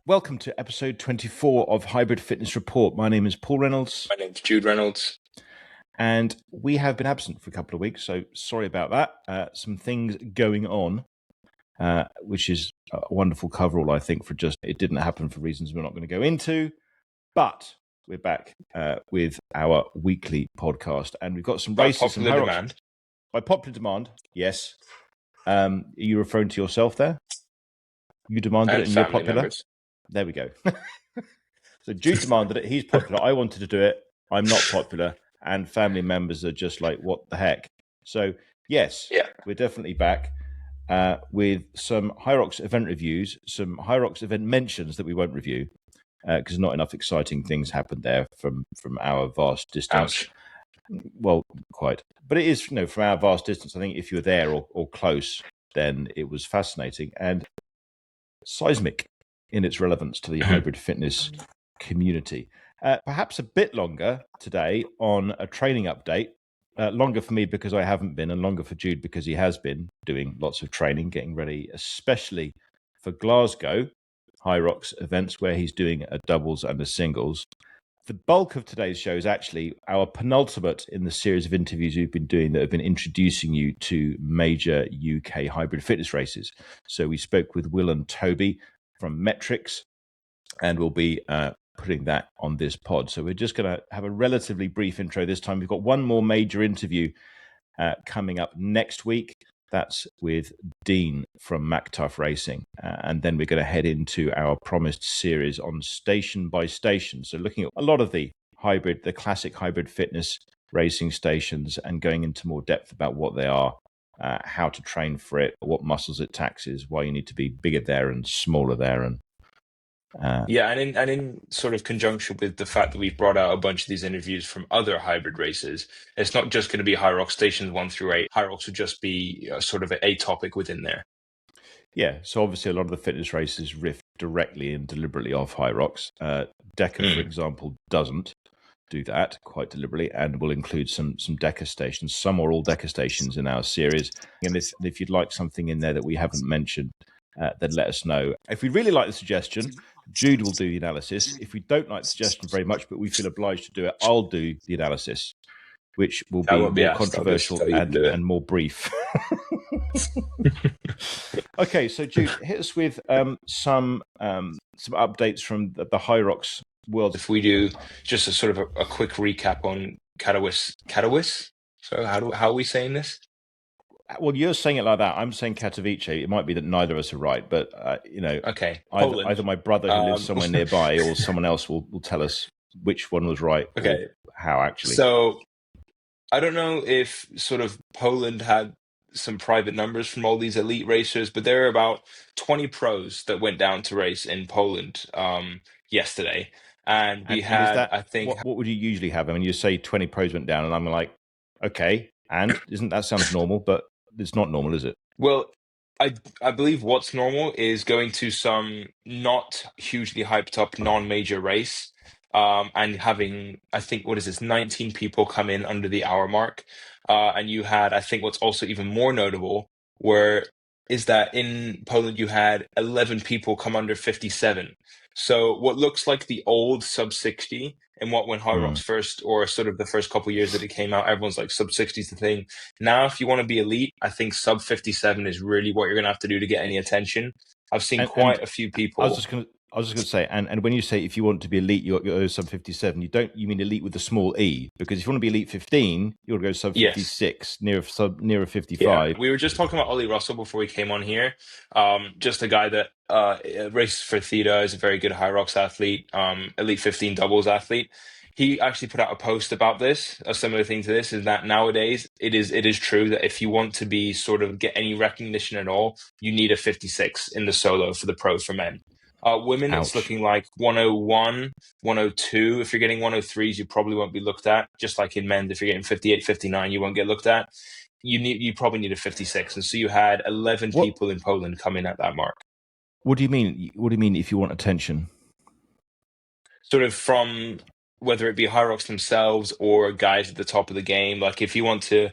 Welcome to episode 24 of Hybrid Fitness Report. My name is Paul Reynolds. My name's Jude Reynolds. And we have been absent for a couple of weeks, so sorry about that. Some things going on, which is a wonderful coverall, I think, for just it didn't happen for reasons we're not going to go into. But we're back with our weekly podcast, and we've got some races. By popular demand. By popular demand, yes. Are you referring to yourself there? You demanded it and you're popular? Members. There we go. So Jude demanded it. He's popular. I wanted to do it. I'm not popular. And family members are just like, what the heck? So, yes, We're definitely back with some Hyrox event reviews, some Hyrox event mentions that we won't review because not enough exciting things happened there from our vast distance. Ouch. Well, quite. But it is, from our vast distance, I think if you were there or close, then it was fascinating and seismic in its relevance to the hybrid fitness community. Perhaps a bit longer today on a training update. Longer for me because I haven't been, and longer for Jude because he has been doing lots of training, getting ready, especially for Glasgow Hyrox events where he's doing a doubles and a singles. The bulk of today's show is actually our penultimate in the series of interviews we've been doing that have been introducing you to major UK hybrid fitness races. So we spoke with Will and Toby from Metrix, and we'll be putting that on this pod. So we're just going to have a relatively brief intro this time. We've got one more major interview coming up next week. That's with Dean from MacTough Racing. And then we're going to head into our promised series on station by station. So looking at a lot of the classic hybrid fitness racing stations and going into more depth about what they are, how to train for it, what muscles it taxes, why you need to be bigger there and smaller there. And and in sort of conjunction with the fact that we've brought out a bunch of these interviews from other hybrid races, it's not just going to be Hyrox stations 1 through 8. Hyrox would just be sort of a topic within there. Yeah, so obviously a lot of the fitness races riff directly and deliberately off Hyrox. Deca, for example, doesn't do that quite deliberately, and will include some Deca stations, some or all Deca stations in our series. And if you'd like something in there that we haven't mentioned, then let us know. If we really like the suggestion, Jude will do the analysis. If we don't like the suggestion very much, but we feel obliged to do it, I'll do the analysis, which will be more controversial and more brief. Okay, so Jude, hit us with some updates from the Hyrox world. If we do just a sort of a quick recap on Katowice. So how are we saying this? Well, you're saying it like that. I'm saying Katowice. It might be that neither of us are right, but okay. Either my brother who lives somewhere nearby or someone else will tell us which one was right. Okay, how actually? So I don't know if sort of Poland had some private numbers from all these elite racers, but there are about 20 pros that went down to race in Poland yesterday, and we had. I think. What would you usually have? I mean, you say 20 pros went down, and I'm like, okay, and isn't that sounds normal? But it's not normal, is it? Well, I believe what's normal is going to some not hugely hyped up non-major race, and having, I think, 19 people come in under the hour mark, and you had, I think, what's also even more notable is that in Poland you had 11 people come under 57. So what looks like the old sub 60, and when Hyrox first, or sort of the first couple of years that it came out, everyone's like sub 60 is the thing. Now, if you want to be elite, I think sub 57 is really what you're going to have to do to get any attention. I've seen quite a few people. I was just going to say, and when you say if you want to be elite, you're sub 57. You mean elite with a small e? Because if you want to be elite 15, you want to go sub 56, nearer 55. Yeah. We were just talking about Ollie Russell before we came on here. Just a guy that races for Theta, is a very good Hyrox athlete, elite 15 doubles athlete. He actually put out a post about this. A similar thing to this is that nowadays it is true that if you want to be sort of get any recognition at all, you need a 56 in the solo for the pros for men. Women, It's looking like 101, 102. If you're getting 103s, you probably won't be looked at. Just like in men, if you're getting 58, 59, you won't get looked at. You probably need a 56. And so you had 11 people in Poland come in at that mark. What do you mean? What do you mean if you want attention? Sort of from whether it be Hyrox themselves or guys at the top of the game. Like if you want to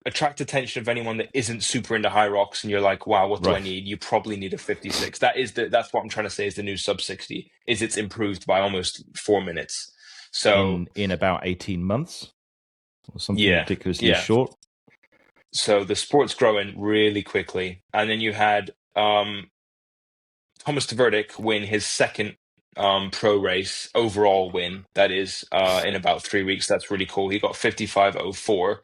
attract attention of anyone that isn't super into Hyrox, and you're like, wow, what do I Right. need? You probably need a 56. That's what I'm trying to say is the new sub 60, is it's improved by almost 4 minutes. So In about 18 months or something yeah, ridiculously yeah. short. So the sport's growing really quickly. And then you had Thomas Tverdik win his second pro race overall win. That is in about 3 weeks. That's really cool. He got 55.04.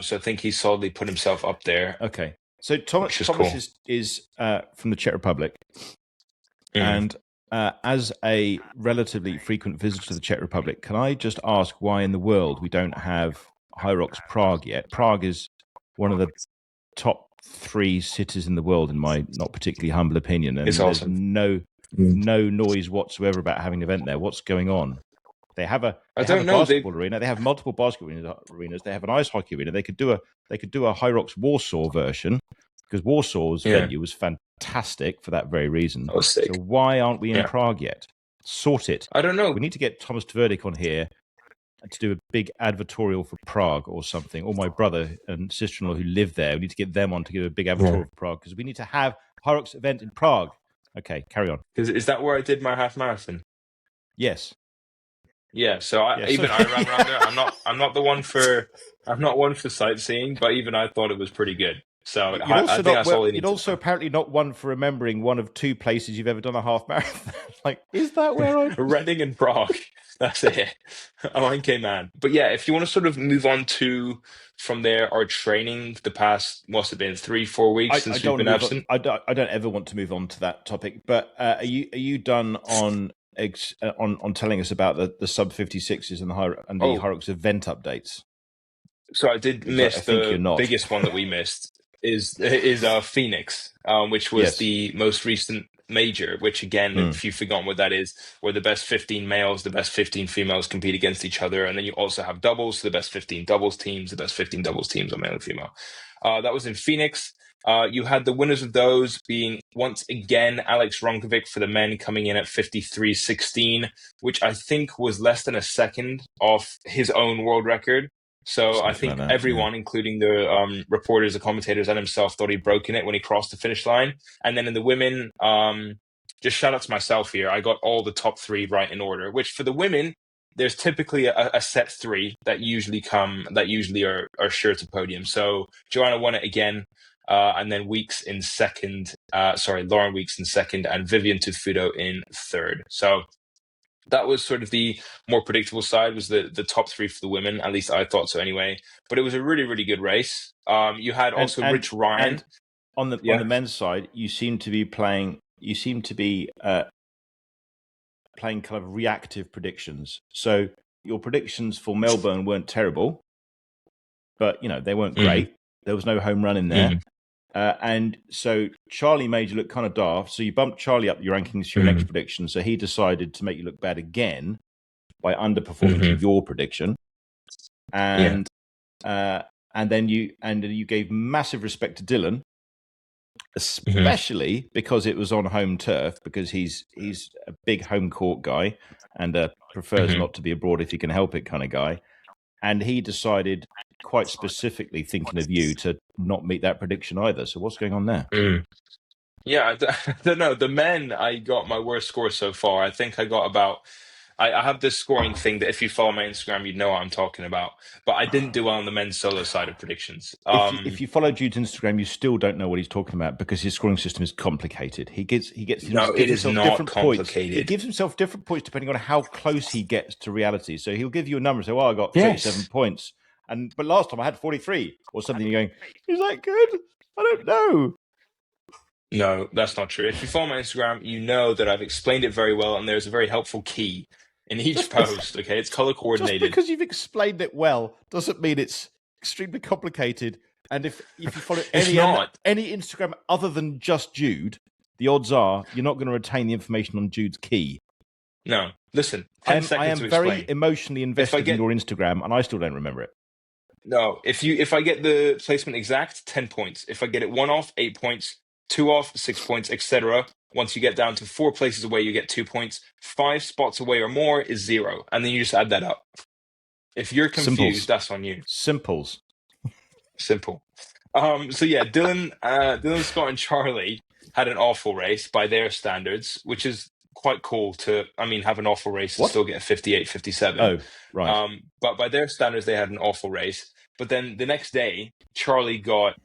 So I think he solidly put himself up there. Okay. So Which is Thomas cool. is from the Czech Republic. Mhm. And as a relatively frequent visitor to the Czech Republic, can I just ask why in the world we don't have Hyrox Prague yet? Prague is one of the top 3 cities in the world, in my not particularly humble opinion, and It's there's awesome. no noise whatsoever about having an event there. What's going on? They have a I don't know. basketball arena. They have multiple basketball arenas. They have an ice hockey arena. They could do a Hyrox Warsaw version, because Warsaw's Yeah, venue was fantastic for that very reason. that was So sick. why aren't we in Yeah. Prague yet? Sort it. I don't know. We need to get Thomas Tverdik on here to do a big advertorial for Prague or something. Or my brother and sister-in-law who live there, we need to get them on to give a big advertorial for Prague, because we need to have Hyrox event in Prague. Okay, carry on. Is that where I did my half marathon? Yes. Yeah. So I So ran around there. I'm not one for sightseeing, but even I thought it was pretty good. So I think that's all you need You'd to also know. apparently not one for remembering one of 2 places you've ever done a half marathon. Like, is that where I? Reading and Prague. That's it. Okay, man. But yeah, if you want to sort of move on to from there, our training the past must have been 3-4 weeks I since we've don't been want to move absent. on. I don't ever want to move on to that topic. But are you done on telling us about the sub 56s and the Oh, Hyrox event updates? so I did Because I miss think you're the not. biggest one that we missed is Phoenix, which was Yes. the most recent major. Which again, if you've forgotten what that is, where the best 15 males, the best 15 females compete against each other, and then you also have doubles, so the best 15 doubles teams, the best 15 doubles teams are male and female. That was in Phoenix. You had the winners of those being once again Alex Ronkovic for the men, coming in at 53.16, which I think was less than a second off his own world record. So I Something like think that, everyone, including the reporters, the commentators, and himself, thought he'd broken it when he crossed the finish line. And then in the women, just shout out to myself here. I got all the top 3 right in order. Which for the women, there's typically a set 3 that usually are sure to podium. So Joanna won it again, and then Weeks in second. Lauren Weeks in second, and Vivian Tufudo in third. So that was sort of the more predictable side, was the top 3 for the women. At least I thought so anyway. But it was a really, really good race. You had also Rich Ryan. And on the men's side, you seem to be playing playing kind of reactive predictions. So your predictions for Melbourne weren't terrible, but they weren't great. There was no home run in there. And so Charlie made you look kind of daft. So you bumped Charlie up your rankings to your next prediction. So he decided to make you look bad again by underperforming to your prediction. And then you gave massive respect to Dylan, especially because it was on home turf, because he's a big home court guy and prefers not to be abroad if he can help it kind of guy. And he decided, quite specifically thinking of you, to not meet that prediction either. So what's going on there? Yeah, I don't know. The men, I got my worst score so far. I think I got about. I have this scoring thing that if you follow my Instagram, you'd know what I'm talking about. But I didn't do well on the men's solo side of predictions. If you follow Jude's Instagram, you still don't know what he's talking about, because his scoring system is complicated. He gives it is himself not different complicated. points. He gives himself different points depending on how close he gets to reality. So he'll give you a number and say, "Well, I got 37 points, but last time I had 43 or something." You're going, "Is that good? I don't know." No, that's not true. If you follow my Instagram, you know that I've explained it very well, and there's a very helpful key in each post. Okay, it's color coordinated. Just because you've explained it well doesn't mean it's extremely complicated. And if you follow any Instagram other than just Jude, the odds are you're not going to retain the information on Jude's key. No, listen. 10 seconds I am to very explain. emotionally invested in your Instagram, and I still don't remember it. No, if I get the placement exact, 10 points. If I get it 1 off, 8 points. 2 off, 6 points, etc. Once you get down to 4 places away, you get 2 points. 5 spots away or more is 0, and then you just add that up. If you're confused, that's on you. Simples. Simple. So yeah, Dylan, Scott, and Charlie had an awful race by their standards, which is quite cool to, I mean, have an awful race and What? still get a 58, 57. Oh, right. But by their standards, they had an awful race. But then the next day, Charlie got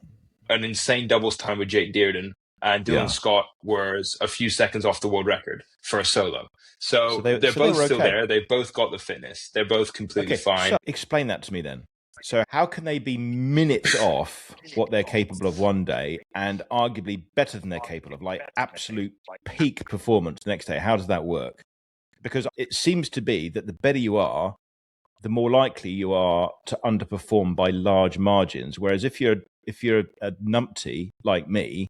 an insane doubles time with Jake Dearden, and Dylan Scott was a few seconds off the world record for a solo. So they're both still there. They've both got the fitness. They're both completely fine. So explain that to me then. So how can they be minutes off what they're capable of one day and arguably better than they're capable of, like absolute peak performance the next day? How does that work? Because it seems to be that the better you are, the more likely you are to underperform by large margins. Whereas if you're a numpty like me,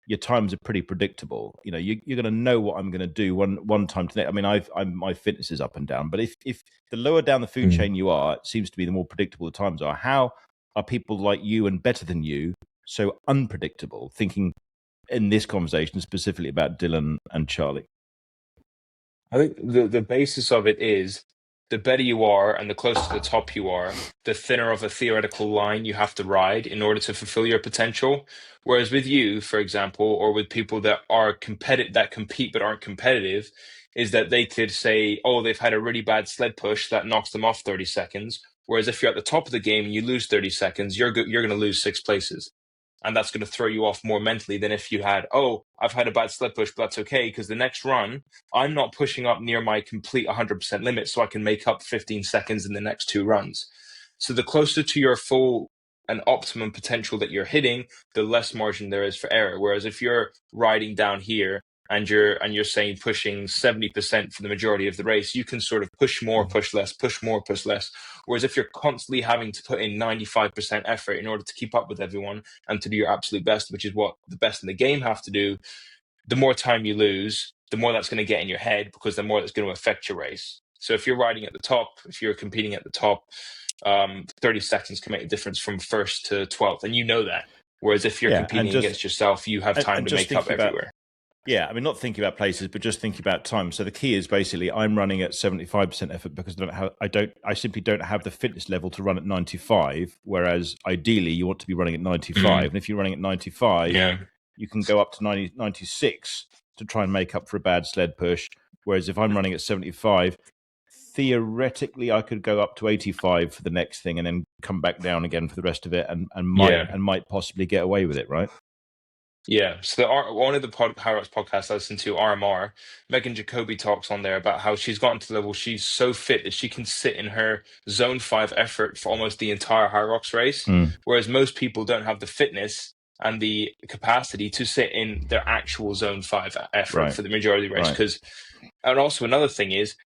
your times are pretty predictable. You know, you're going to know what I'm going to do one time today. I mean, my fitness is up and down, but if the lower down the food chain you are, it seems to be the more predictable the times are. How are people like you and better than you so unpredictable? Thinking in this conversation specifically about Dylan and Charlie. I think the basis of it is the better you are and the closer to the top you are, the thinner of a theoretical line you have to ride in order to fulfill your potential. Whereas with you, for example, or with people that are that compete but aren't competitive, is that they could say, oh, they've had a really bad sled push that knocks them off 30 seconds. Whereas if you're at the top of the game and you lose 30 seconds, you're going to lose 6 places. And that's going to throw you off more mentally than if you had, oh, I've had a bad sled push, but that's okay, because the next run, I'm not pushing up near my complete 100% limit, so I can make up 15 seconds in the next 2 runs. So the closer to your full and optimum potential that you're hitting, the less margin there is for error. Whereas if you're riding down here and you're saying pushing 70% for the majority of the race, you can sort of push more, push less, push more, push less. Whereas if you're constantly having to put in 95% effort in order to keep up with everyone and to do your absolute best, which is what the best in the game have to do, the more time you lose, the more that's going to get in your head, because the more that's going to affect your race. So if you're riding at the top, if you're competing at the top, 30 seconds can make a difference from first to 12th, and you know that. Whereas if you're competing against yourself, you have time to make up everywhere. Yeah, I mean, not thinking about places, but just thinking about time. So the key is basically I'm running at 75% effort because I simply don't have the fitness level to run at 95. Whereas ideally you want to be running at 95. And if you're running at 95, you can go up to 96 to try and make up for a bad sled push. Whereas if I'm running at 75, theoretically I could go up to 85 for the next thing and then come back down again for the rest of it and might possibly get away with it, right? Yeah, so one of the Hyrox podcasts I listen to, RMR, Megan Jacoby talks on there about how she's gotten to the level she's so fit that she can sit in her zone 5 effort for almost the entire Hyrox race, whereas most people don't have the fitness and the capacity to sit in their actual zone 5 effort for the majority of the race. And also another thing is,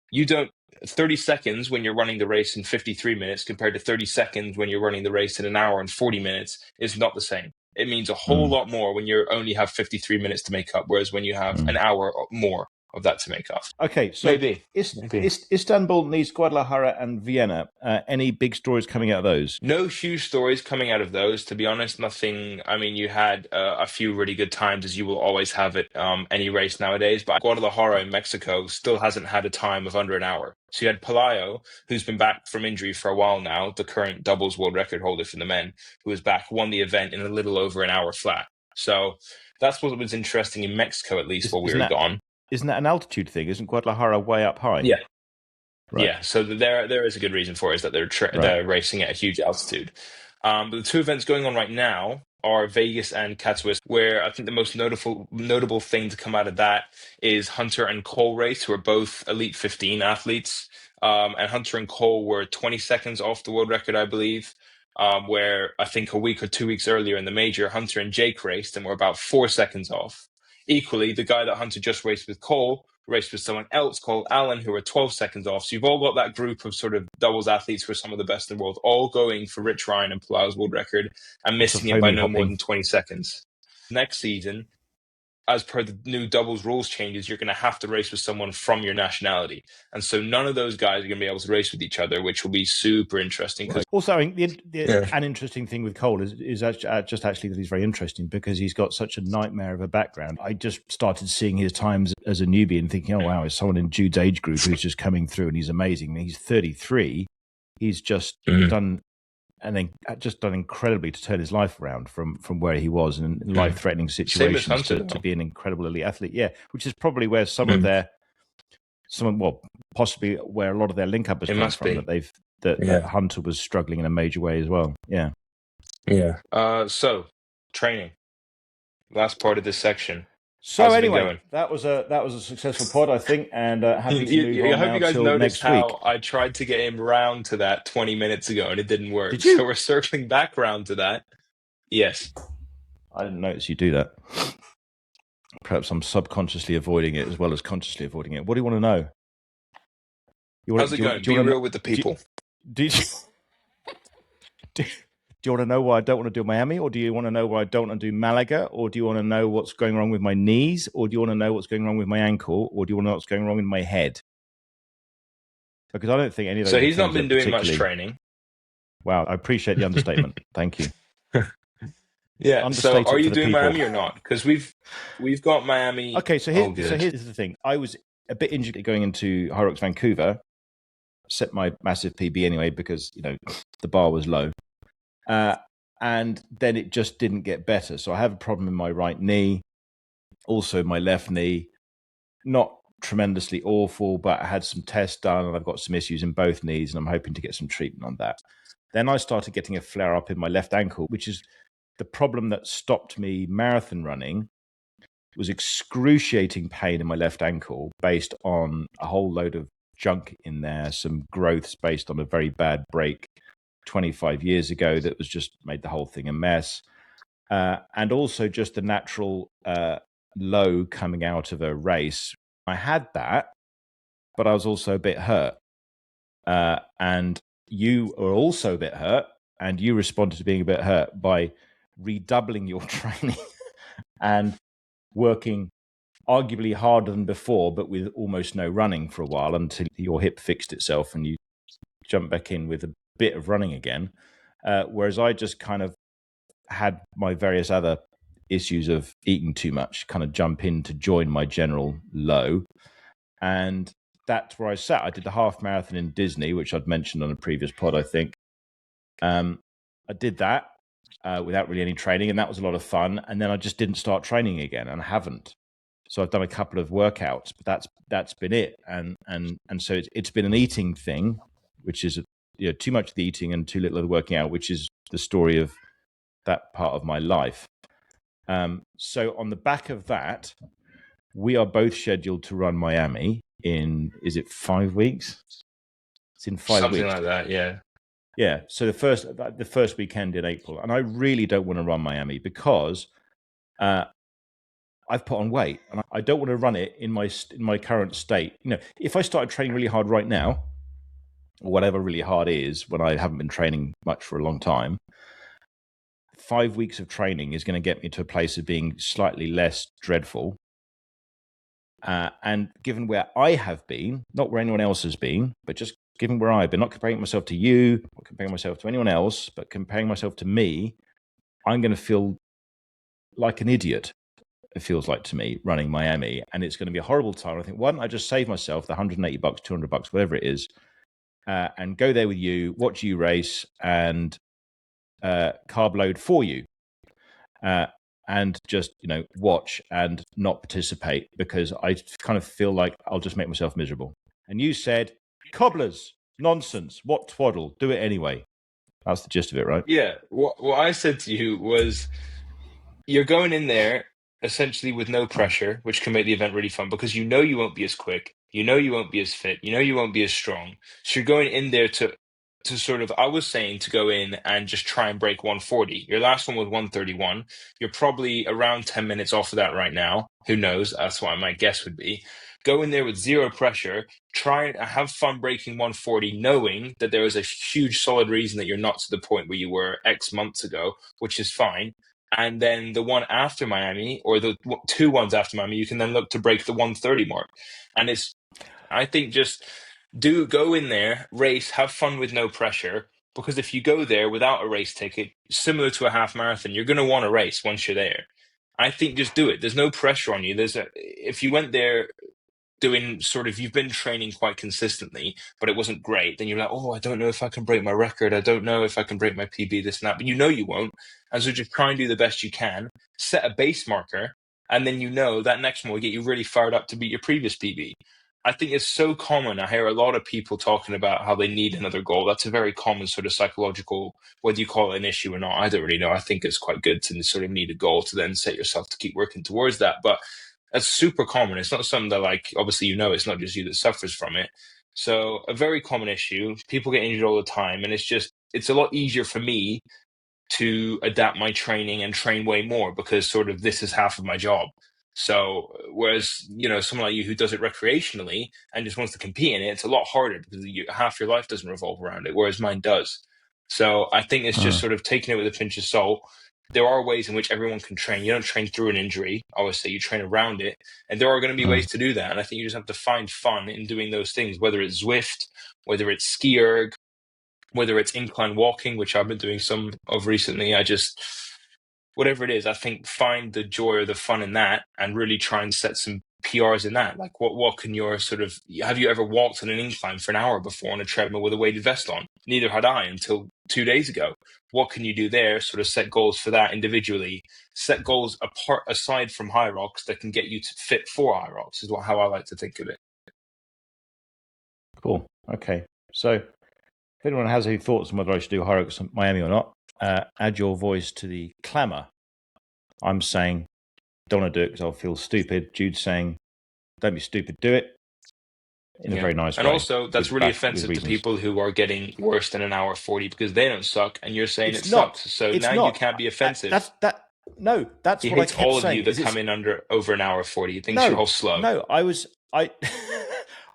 30 seconds when you're running the race in 53 minutes compared to 30 seconds when you're running the race in an hour and 40 minutes is not the same. It means a whole lot more when you only have 53 minutes to make up, whereas when you have an hour or more of that to make up. Okay, so maybe. Istanbul needs Guadalajara and Vienna. Any big stories coming out of those? No huge stories coming out of those, to be honest. Nothing. I mean, you had a few really good times, as you will always have at any race nowadays, but Guadalajara in Mexico still hasn't had a time of under an hour. So you had Pelayo, who's been back from injury for a while now, the current doubles world record holder for the men, who was back, won the event in a little over an hour flat. So that's what was interesting in Mexico, at least, while we were gone. Isn't that an altitude thing? Isn't Guadalajara way up high? Yeah. Right. Yeah, so there is a good reason for it, is that they're racing at a huge altitude. But the 2 events going on right now are Vegas and Katowice, where I think the most notable thing to come out of that is Hunter and Cole race, who are both Elite 15 athletes. And Hunter and Cole were 20 seconds off the world record, I believe, where I think a week or 2 weeks earlier in the major, Hunter and Jake raced and were about 4 seconds off. Equally, the guy that Hunter just raced with Cole raced with someone else called Alan, who were 12 seconds off. So you've all got that group of sort of doubles athletes who are some of the best in the world, all going for Rich Ryan and Pelayo's world record and missing it by no more than 20 seconds. Next season, as per the new doubles rules changes, you're going to have to race with someone from your nationality. And so none of those guys are going to be able to race with each other, which will be super interesting. Also, an interesting thing with Cole is just actually that he's very interesting because he's got such a nightmare of a background. I just started seeing his times as a newbie and thinking, oh, wow, it's someone in Jude's age group who's just coming through and he's amazing. He's 33. He's just done then just done incredibly to turn his life around from where he was in life-threatening Same as situations Hunter, to though. be an incredible elite athlete. Yeah, which is probably where possibly where a lot of their link up has It come must from. be. That Hunter was struggling in a major way as well. Yeah. Yeah. So training. Last part of this section. So How's it been anyway, going? that was a successful pod, I think, and happy to move I on hope now you guys till noticed next week. how I tried to get him round to that 20 minutes ago and it didn't work. Did you? So we're circling back round to that. Yes. I didn't notice you do that. Perhaps I'm subconsciously avoiding it as well as consciously avoiding it. What do you want to know? How's it going? Be real with the people. Do you want to know why I don't want to do Miami, or do you want to know why I don't want to do Malaga, or do you want to know what's going wrong with my knees, or do you want to know what's going wrong with my ankle, or do you want to know what's going wrong in my head? Because I don't think any of those. So he's not been doing much training. Wow, I appreciate the understatement. Thank you. Yeah. So are you doing Miami or not? Because we've got Miami. Okay, so here's the thing. I was a bit injured going into Hyrox Vancouver. Set my massive PB anyway because the bar was low. And then it just didn't get better. So I have a problem in my right knee, also my left knee. Not tremendously awful, but I had some tests done and I've got some issues in both knees and I'm hoping to get some treatment on that. Then I started getting a flare up in my left ankle, which is the problem that stopped me marathon running. It was excruciating pain in my left ankle based on a whole load of junk in there, some growths based on a very bad break 25 years ago that was just made the whole thing a mess. And also just the natural low coming out of a race. I had that, but I was also a bit hurt. And you were also a bit hurt, and you responded to being a bit hurt by redoubling your training and working arguably harder than before, but with almost no running for a while until your hip fixed itself and you jumped back in with a bit of running again. Whereas I just kind of had my various other issues of eating too much kind of jump in to join my general low. And that's where I sat. I did the half marathon in Disney, which I'd mentioned on a previous pod, I think. I did that without really any training, and that was a lot of fun. And then I just didn't start training again, and I haven't. So I've done a couple of workouts, but that's been it. And so it's been an eating thing, which is too much of the eating and too little of the working out, which is the story of that part of my life. So on the back of that, we are both scheduled to run Miami in, is it 5 weeks? It's in 5 weeks. Something like that, yeah. Yeah, so the first weekend in April. And I really don't want to run Miami because I've put on weight and I don't want to run it in my current state. If I started training really hard right now, or whatever really hard is when I haven't been training much for a long time, 5 weeks of training is going to get me to a place of being slightly less dreadful. And given where I have been, not where anyone else has been, but just given where I've been, not comparing myself to you, not comparing myself to anyone else, but comparing myself to me, I'm going to feel like an idiot. It feels like to me running Miami, and it's going to be a horrible time. I think, why don't I just save myself the $180, $200, whatever it is, and go there with you, watch you race, and carb load for you, and just watch and not participate because I kind of feel like I'll just make myself miserable. And you said, cobblers, nonsense, what twaddle, do it anyway. That's the gist of it, right? Yeah. What I said to you was, you're going in there essentially with no pressure, which can make the event really fun because you won't be as quick, you won't be as fit, you won't be as strong. So you're going in there to sort of, I was saying to go in and just try and break 140. Your last one was 131. You're probably around 10 minutes off of that right now. Who knows? That's what my guess would be. Go in there with zero pressure, try and have fun breaking 140, knowing that there is a huge solid reason that you're not to the point where you were X months ago, which is fine. And then the one after Miami, or the 2 ones after Miami, you can then look to break the 130 mark. And I think just go in there, race, have fun with no pressure. Because if you go there without a race ticket, similar to a half marathon, you're going to want to race once you're there. I think just do it. There's no pressure on you. If you went there doing sort of, you've been training quite consistently, but it wasn't great, then you're like, oh, I don't know if I can break my record. I don't know if I can break my PB, this and that, but you know you won't. And so just try and do the best you can, set a base marker, and then you know that next one will get you really fired up to beat your previous PB. I think it's so common. I hear a lot of people talking about how they need another goal. That's a very common sort of psychological, whether you call it an issue or not, I don't really know. I think it's quite good to sort of need a goal to then set yourself to keep working towards that. But that's super common. It's not something that, like, obviously, it's not just you that suffers from it. So a very common issue. People get injured all the time, and it's a lot easier for me to adapt my training and train way more because sort of this is half of my job. So whereas, someone like you who does it recreationally and just wants to compete in it, it's a lot harder because half your life doesn't revolve around it, whereas mine does. So I think it's just sort of taking it with a pinch of salt. There are ways in which everyone can train. You don't train through an injury. I always say you train around it. And there are going to be ways to do that. And I think you just have to find fun in doing those things, whether it's Zwift, whether it's ski erg, whether it's incline walking, which I've been doing some of recently. Whatever it is, I think find the joy or the fun in that and really try and set some PRs in that. Like what can your have you ever walked on an incline for an hour before on a treadmill with a weighted vest on? Neither had I until 2 days ago. What can you do there? Sort of set goals for that individually. Set goals aside from Hyrox that can get you to fit for Hyrox is how I like to think of it. Cool. Okay. So if anyone has any thoughts on whether I should do Hyrox in Miami or not, add your voice to the clamour. I'm saying don't want to do it because I'll feel stupid. Jude's saying don't be stupid, do it in a very nice way. And also, that's really offensive to people who are getting worse than an hour 40 because they don't suck, and you're saying it sucks. So now you can't be offensive. That's what I kept saying. He hates all of you that come in over an hour 40. He thinks you're all slow. No,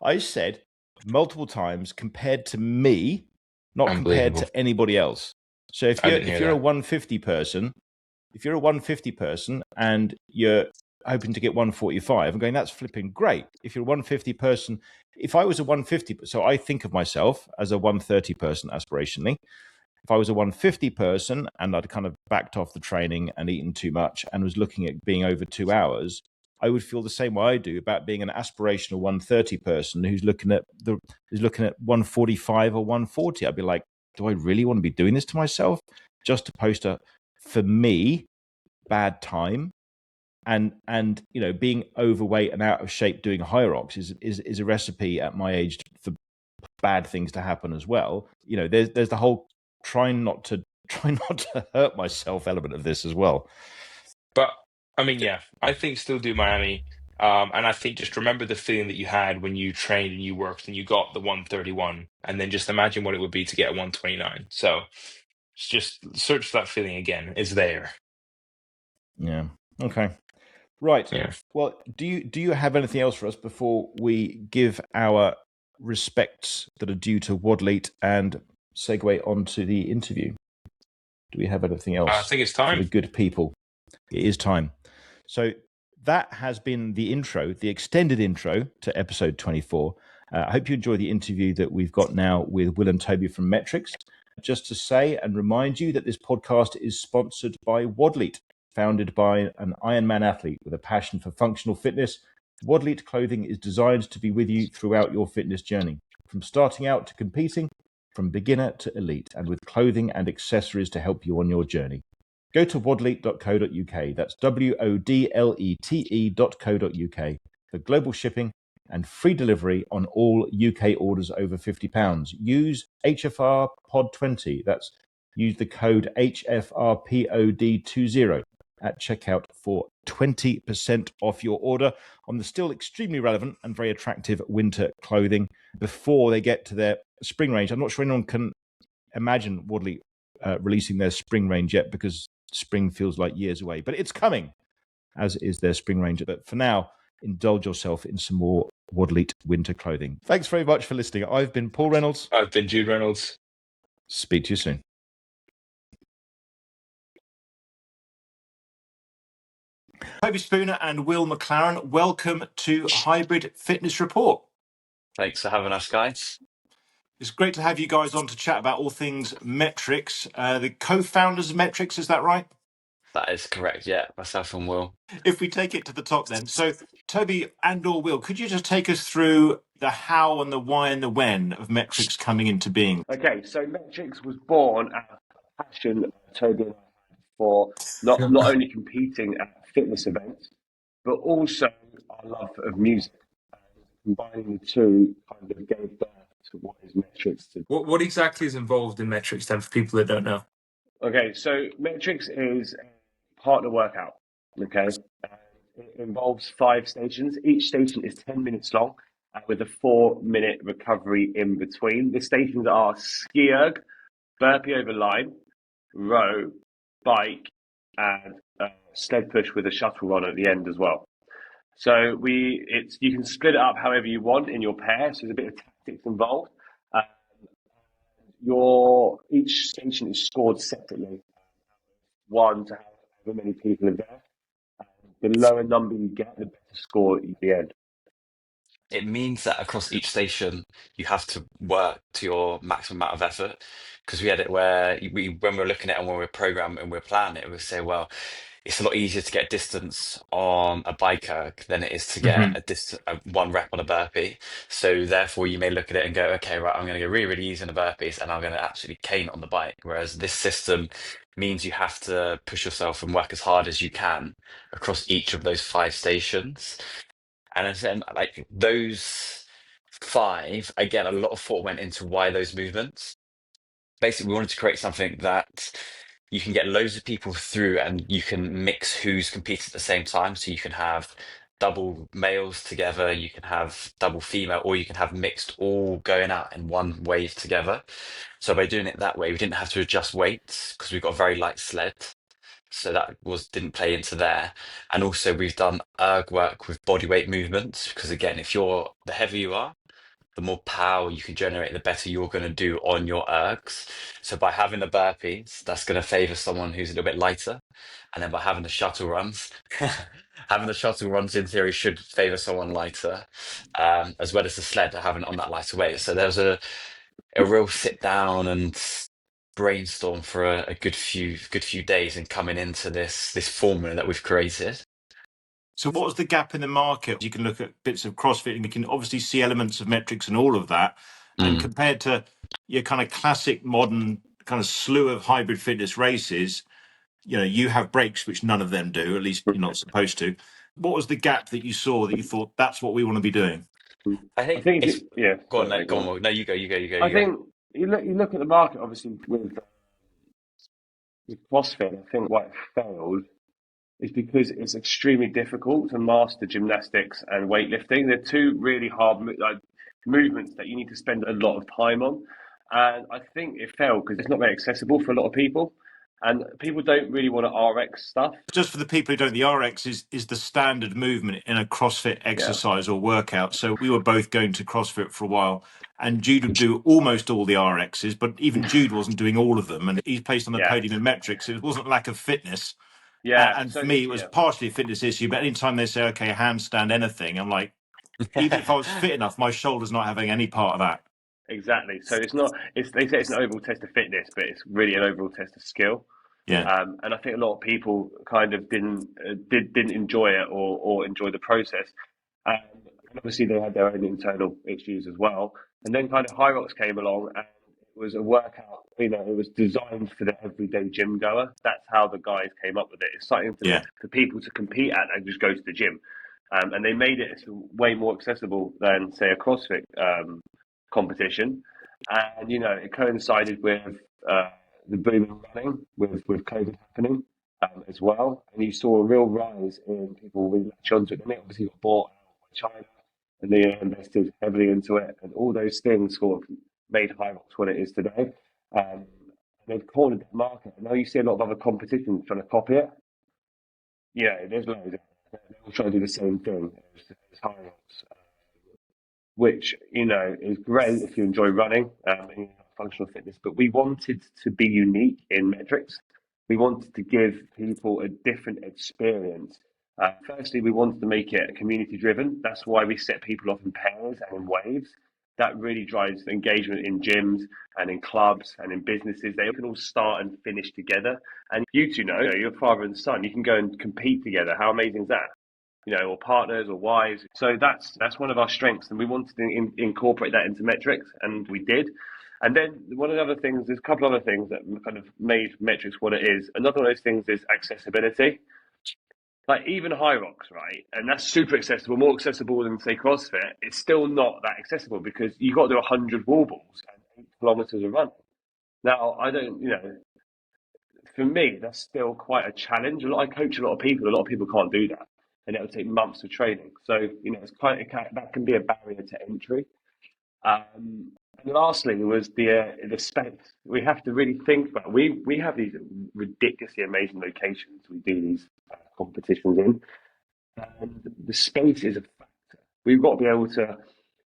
I said multiple times compared to me, not compared to anybody else. So if you're a 150 person, and you're hoping to get 145, I'm going, that's flipping great. If you're a 150 person, if I was a 150, so I think of myself as a 130 person aspirationally. If I was a 150 person and I'd kind of backed off the training and eaten too much and was looking at being over 2 hours, I would feel the same way I do about being an aspirational 130 person who's looking at 145 or 140. I'd be like, do I really want to be doing this to myself just to post for me, bad time? And being overweight and out of shape doing Hyrox is a recipe at my age for bad things to happen as well. There's the whole try not to hurt myself element of this as well. But I mean, I think still do Miami. And I think just remember the feeling that you had when you trained and you worked and you got the 131, and then just imagine what it would be to get a 129. So just search for that feeling again. It's there. Yeah. Okay. Right. Yeah. Well, do you have anything else for us before we give our respects that are due to WoDLETE and segue onto the interview? Do we have anything else? I think it's time. For the good people. It is time. So that has been the intro, the extended intro to episode 24. I hope you enjoy the interview that we've got now with Will and Toby from Metrix. Just to say and remind you that this podcast is sponsored by WoDLETE, founded by an Ironman athlete with a passion for functional fitness. WoDLETE clothing is designed to be with you throughout your fitness journey, from starting out to competing, from beginner to elite, and with clothing and accessories to help you on your journey. Go to wodlete.co.uk. That's WODLETE.co.uk for global shipping and free delivery on all UK orders over £50. Use HFR Pod 20. Use the code HFRPOD20 at checkout for 20% off your order on the still extremely relevant and very attractive winter clothing before they get to their spring range. I'm not sure anyone can imagine WoDLETE releasing their spring range yet because spring feels like years away, but it's coming, as is their spring range. But for now, indulge yourself in some more WoDLETE winter clothing. Thanks very much for listening. I've been Paul Reynolds. I've been Jude Reynolds. Speak to you soon. Toby Spooner and Will McLaren, welcome to Hybrid Fitness Report. Thanks for having us, guys. It's great to have you guys on to chat about all things Metrix. The co-founders of Metrix, is that right? That is correct. Yeah, myself and Will. If we take it to the top then, so Toby and or Will, could you just take us through the how and the why and the when of Metrix coming into being? Okay, so Metrix was born out of passion Toby and I had for not only competing at fitness events, but also our love of music. And combining the two kind of gave birth to what is Metrix today. What exactly is involved in Metrix then, for people that don't know? Okay, so Metrix is a partner workout. Okay, it involves 5 stations. Each station is 10 minutes long, with a 4-minute recovery in between. The stations are ski erg, burpee over line, row, bike, and sled push with a shuttle run at the end as well. So you can split it up however you want in your pair. So there's a bit of tactics involved. Each station is scored separately, 1 to however many people are there. The lower number you get, the better score at the end. It means that across each station, you have to work to your maximum amount of effort. Because we had it where when we're looking at it and when we're programming and we're planning it, we say, well, it's a lot easier to get distance on a bike erg than it is to get one rep on a burpee. So therefore, you may look at it and go, okay, right, I'm going to go really, really easy on the burpees and I'm going to absolutely cane it on the bike. Whereas this system means you have to push yourself and work as hard as you can across each of those 5 stations. And then, like those 5, again, a lot of thought went into why those movements. Basically, we wanted to create something that you can get loads of people through and you can mix who's competing at the same time. So you can have double males together, you can have double female, or you can have mixed all going out in one wave together. So by doing it that way, we didn't have to adjust weights because we've got a very light sled. So that didn't play into there. And also we've done erg work with body weight movements because again, the heavier you are, the more power you can generate, the better you're going to do on your ergs. So by having the burpees, that's going to favor someone who's a little bit lighter. And then by having the shuttle runs, having the shuttle runs in theory should favor someone lighter, as well as the sled having it on that lighter weight. So there's a real sit down and brainstorm for a good few days and coming into this formula that we've created. So what was the gap in the market? You can look at bits of CrossFit and you can obviously see elements of Metrix and all of that. And compared to your kind of classic modern kind of slew of hybrid fitness races, you have breaks, which none of them do, at least you're not supposed to. What was the gap that you saw that you thought that's what we want to be doing? I think it's go on. No, you go. I think you look at the market, obviously, with CrossFit. I think why it failed is because it's extremely difficult to master gymnastics and weightlifting. They're 2 really hard movements that you need to spend a lot of time on. And I think it failed because it's not very accessible for a lot of people. And people don't really want to RX stuff. Just for the people who don't, the RX is the standard movement in a CrossFit exercise or workout. So we were both going to CrossFit for a while, and Jude would do almost all the RXs, but even Jude wasn't doing all of them. And he's placed on the podium in Metrix. So it wasn't lack of fitness. And for me, it was partially a fitness issue. But anytime they say, okay, handstand anything, I'm like, even if I was fit enough, my shoulder's not having any part of that. Exactly. So they say it's an overall test of fitness, but it's really an overall test of skill. Yeah. And I think a lot of people kind of didn't enjoy it or enjoy the process. And obviously they had their own internal issues as well. And then kind of Hyrox came along and it was a workout, it was designed for the everyday gym goer. That's how the guys came up with it. It's something for people to compete at and just go to the gym. And they made it way more accessible than, say, a CrossFit competition. And, it coincided with the boom in running with COVID happening as well. And you saw a real rise in people really latch onto it. And it obviously got bought out by China and they invested heavily into it. And all those things sort of made Hyrox what it is today. They've cornered that market. And now you see a lot of other competitions trying to copy it. There's loads. They're all trying to do the same thing as Hyrox, which, is great if you enjoy running and functional fitness. But we wanted to be unique in Metrix. We wanted to give people a different experience. Firstly, we wanted to make it community driven. That's why we set people off in pairs and in waves. that really drives engagement in gyms and in clubs and in businesses. They can all start and finish together. And you two know, you're father and son. You can go and compete together. How amazing is that? Or partners or wives. So that's one of our strengths, and we wanted to incorporate that into Metrix, and we did. And then one of the other things, there's a couple other things that kind of made Metrix what it is. Another one of those things is accessibility. Like even Hyrox, right? And that's super accessible, more accessible than say CrossFit. It's still not that accessible because you've got to do 100 wall balls and 8 kilometers of running. Now, I don't, for me, that's still quite a challenge. I coach a lot of people can't do that. And it'll take months of training. So, it's that can be a barrier to entry. And lastly, was the space. We have to really think about. We have these ridiculously amazing locations. We do these competitions in, and the space is a factor. We've got to be able to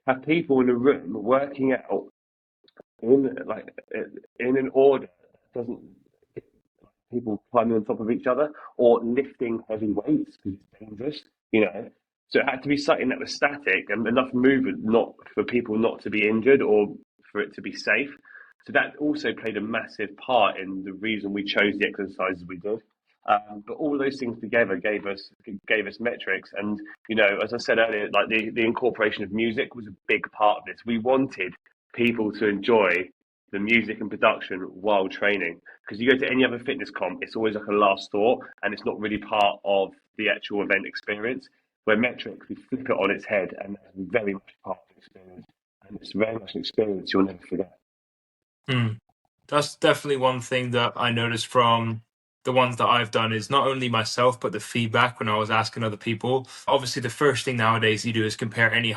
have people in a room working out in an order that doesn't people climbing on top of each other or lifting heavy weights because it's dangerous. So it had to be something that was static and enough movement not for people not to be injured or for it to be safe. So that also played a massive part in the reason we chose the exercises we did. But all those things together gave us Metrix. And, as I said earlier, like the incorporation of music was a big part of this. We wanted people to enjoy the music and production while training. Because you go to any other fitness comp, it's always like a last thought and it's not really part of the actual event experience. Where Metrix, we flip it on its head and that's very much part of the experience. And it's very much an experience you'll never forget. That's definitely one thing that I noticed from the ones that I've done is not only myself, but the feedback when I was asking other people. Obviously, the first thing nowadays you do is compare any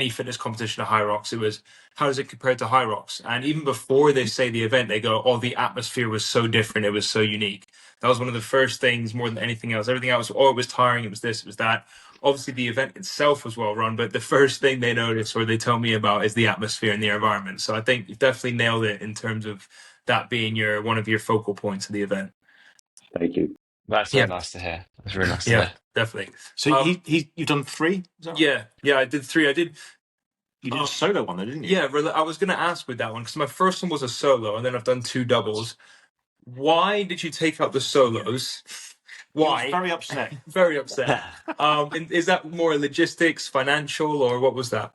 fitness competition to Hyrox. It was, how does it compare to Hyrox? And even before they say the event, they go, oh, the atmosphere was so different. It was so unique. That was one of the first things more than anything else. Everything else, oh, it was tiring. It was this, it was that. Obviously, the event itself was well run, but the first thing they notice or they tell me about is the atmosphere and the environment. So I think you've definitely nailed it in terms of that being one of your focal points of the event. Thank you. That's very nice to hear. That's really nice to hear. Definitely. So you've done 3? Yeah, I did 3. You did a solo one, though, didn't you? Yeah, I was going to ask with that one because my first one was a solo, and then I've done 2 doubles. Why did you take out the solos? Why? He was very upset. Very upset. Is that more logistics, financial, or what was that?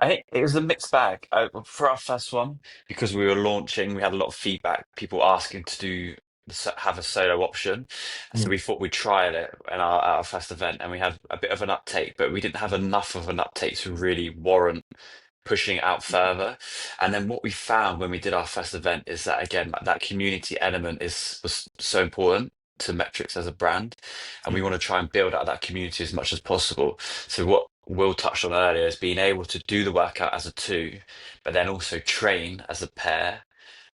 I think it was a mixed bag. For our first one, because we were launching, we had a lot of feedback, people asking to have a solo option. So we thought we'd trial it at our first event, and we had a bit of an uptake, but we didn't have enough of an uptake to really warrant pushing it out further. And then what we found when we did our first event is that, again, that community element was so important to Metrix as a brand, and we want to try and build out that community as much as possible. So what Will touched on earlier is being able to do the workout as a 2, but then also train as a pair.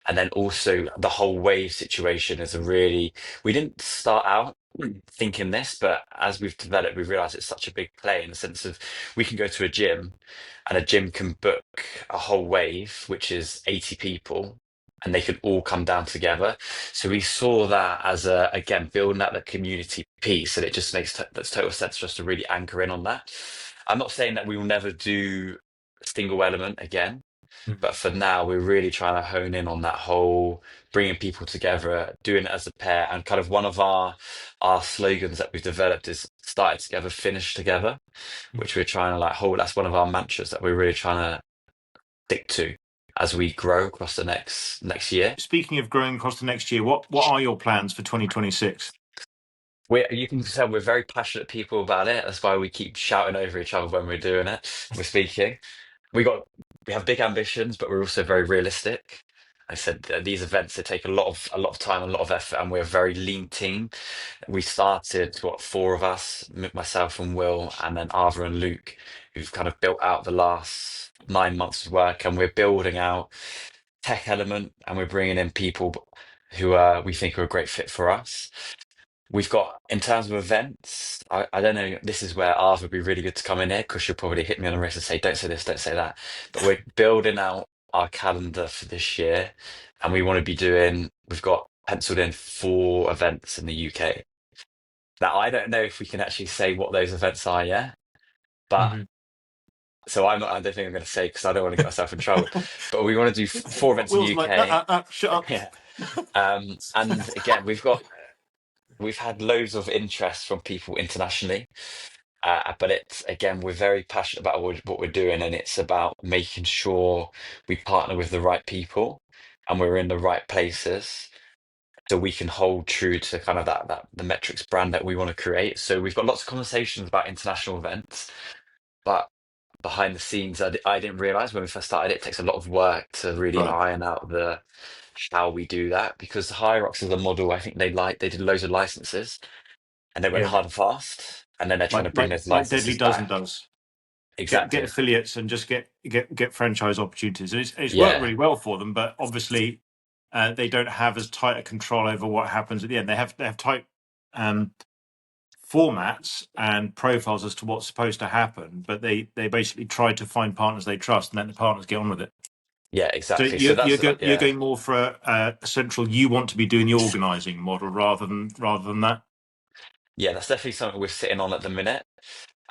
And then also the whole wave situation is we didn't start out thinking this, but as we've developed, we've realized it's such a big play in the sense of we can go to a gym and a gym can book a whole wave, which is 80 people, and they can all come down together. So we saw that as again, building out the community piece, and it just makes that's total sense just to really anchor in on that. I'm not saying that we will never do single element again, but for now, we're really trying to hone in on that whole bringing people together, doing it as a pair. And kind of one of our slogans that we've developed is started together, finish together, which we're trying to hold. That's one of our mantras that we're really trying to stick to as we grow across the next year. Speaking of growing across the next year, what are your plans for 2026? You can tell we're very passionate people about it. That's why we keep shouting over each other when we're doing it. We're speaking. We have big ambitions, but we're also very realistic. I said these events, they take a lot of time, a lot of effort, and we're a very lean team. We started 4 of us, myself and Will, and then Arthur and Luke, who've kind of built out the last 9 months of work, and we're building out tech element, and we're bringing in people who we think are a great fit for us. We've got, in terms of events, I don't know, this is where Arv would be really good to come in here because she'll probably hit me on the wrist and say, don't say this, don't say that. But we're building out our calendar for this year, and we've got penciled in 4 events in the UK. Now, I don't know if we can actually say what those events are yet, but So I don't think I'm going to say because I don't want to get myself in trouble. But we want to do 4 events in Will's the like, UK. shut up. Yeah. And again, we've had loads of interest from people internationally. But it's again, we're very passionate about what we're doing, and it's about making sure we partner with the right people and we're in the right places so we can hold true to kind of that the Metrix brand that we want to create. So we've got lots of conversations about international events, but behind the scenes, I didn't realize when we first started, it takes a lot of work to really Right. iron out the how we do that because the Hyrox is a model. I think they did loads of licenses and they went Yeah. hard and fast, and then they're trying to bring those Like Deadly licenses Dozen back. does. Get Exactly. affiliates and just get franchise opportunities. And it's worked Yeah. really well for them, but obviously they don't have as tight a control over what happens at the end. They have tight formats and profiles as to what's supposed to happen, but they basically try to find partners they trust and let the partners get on with it. Yeah, So exactly. So that's you're going more for a central. You want to be doing the organising model rather than that. yeah, that's definitely something we're sitting on at the minute.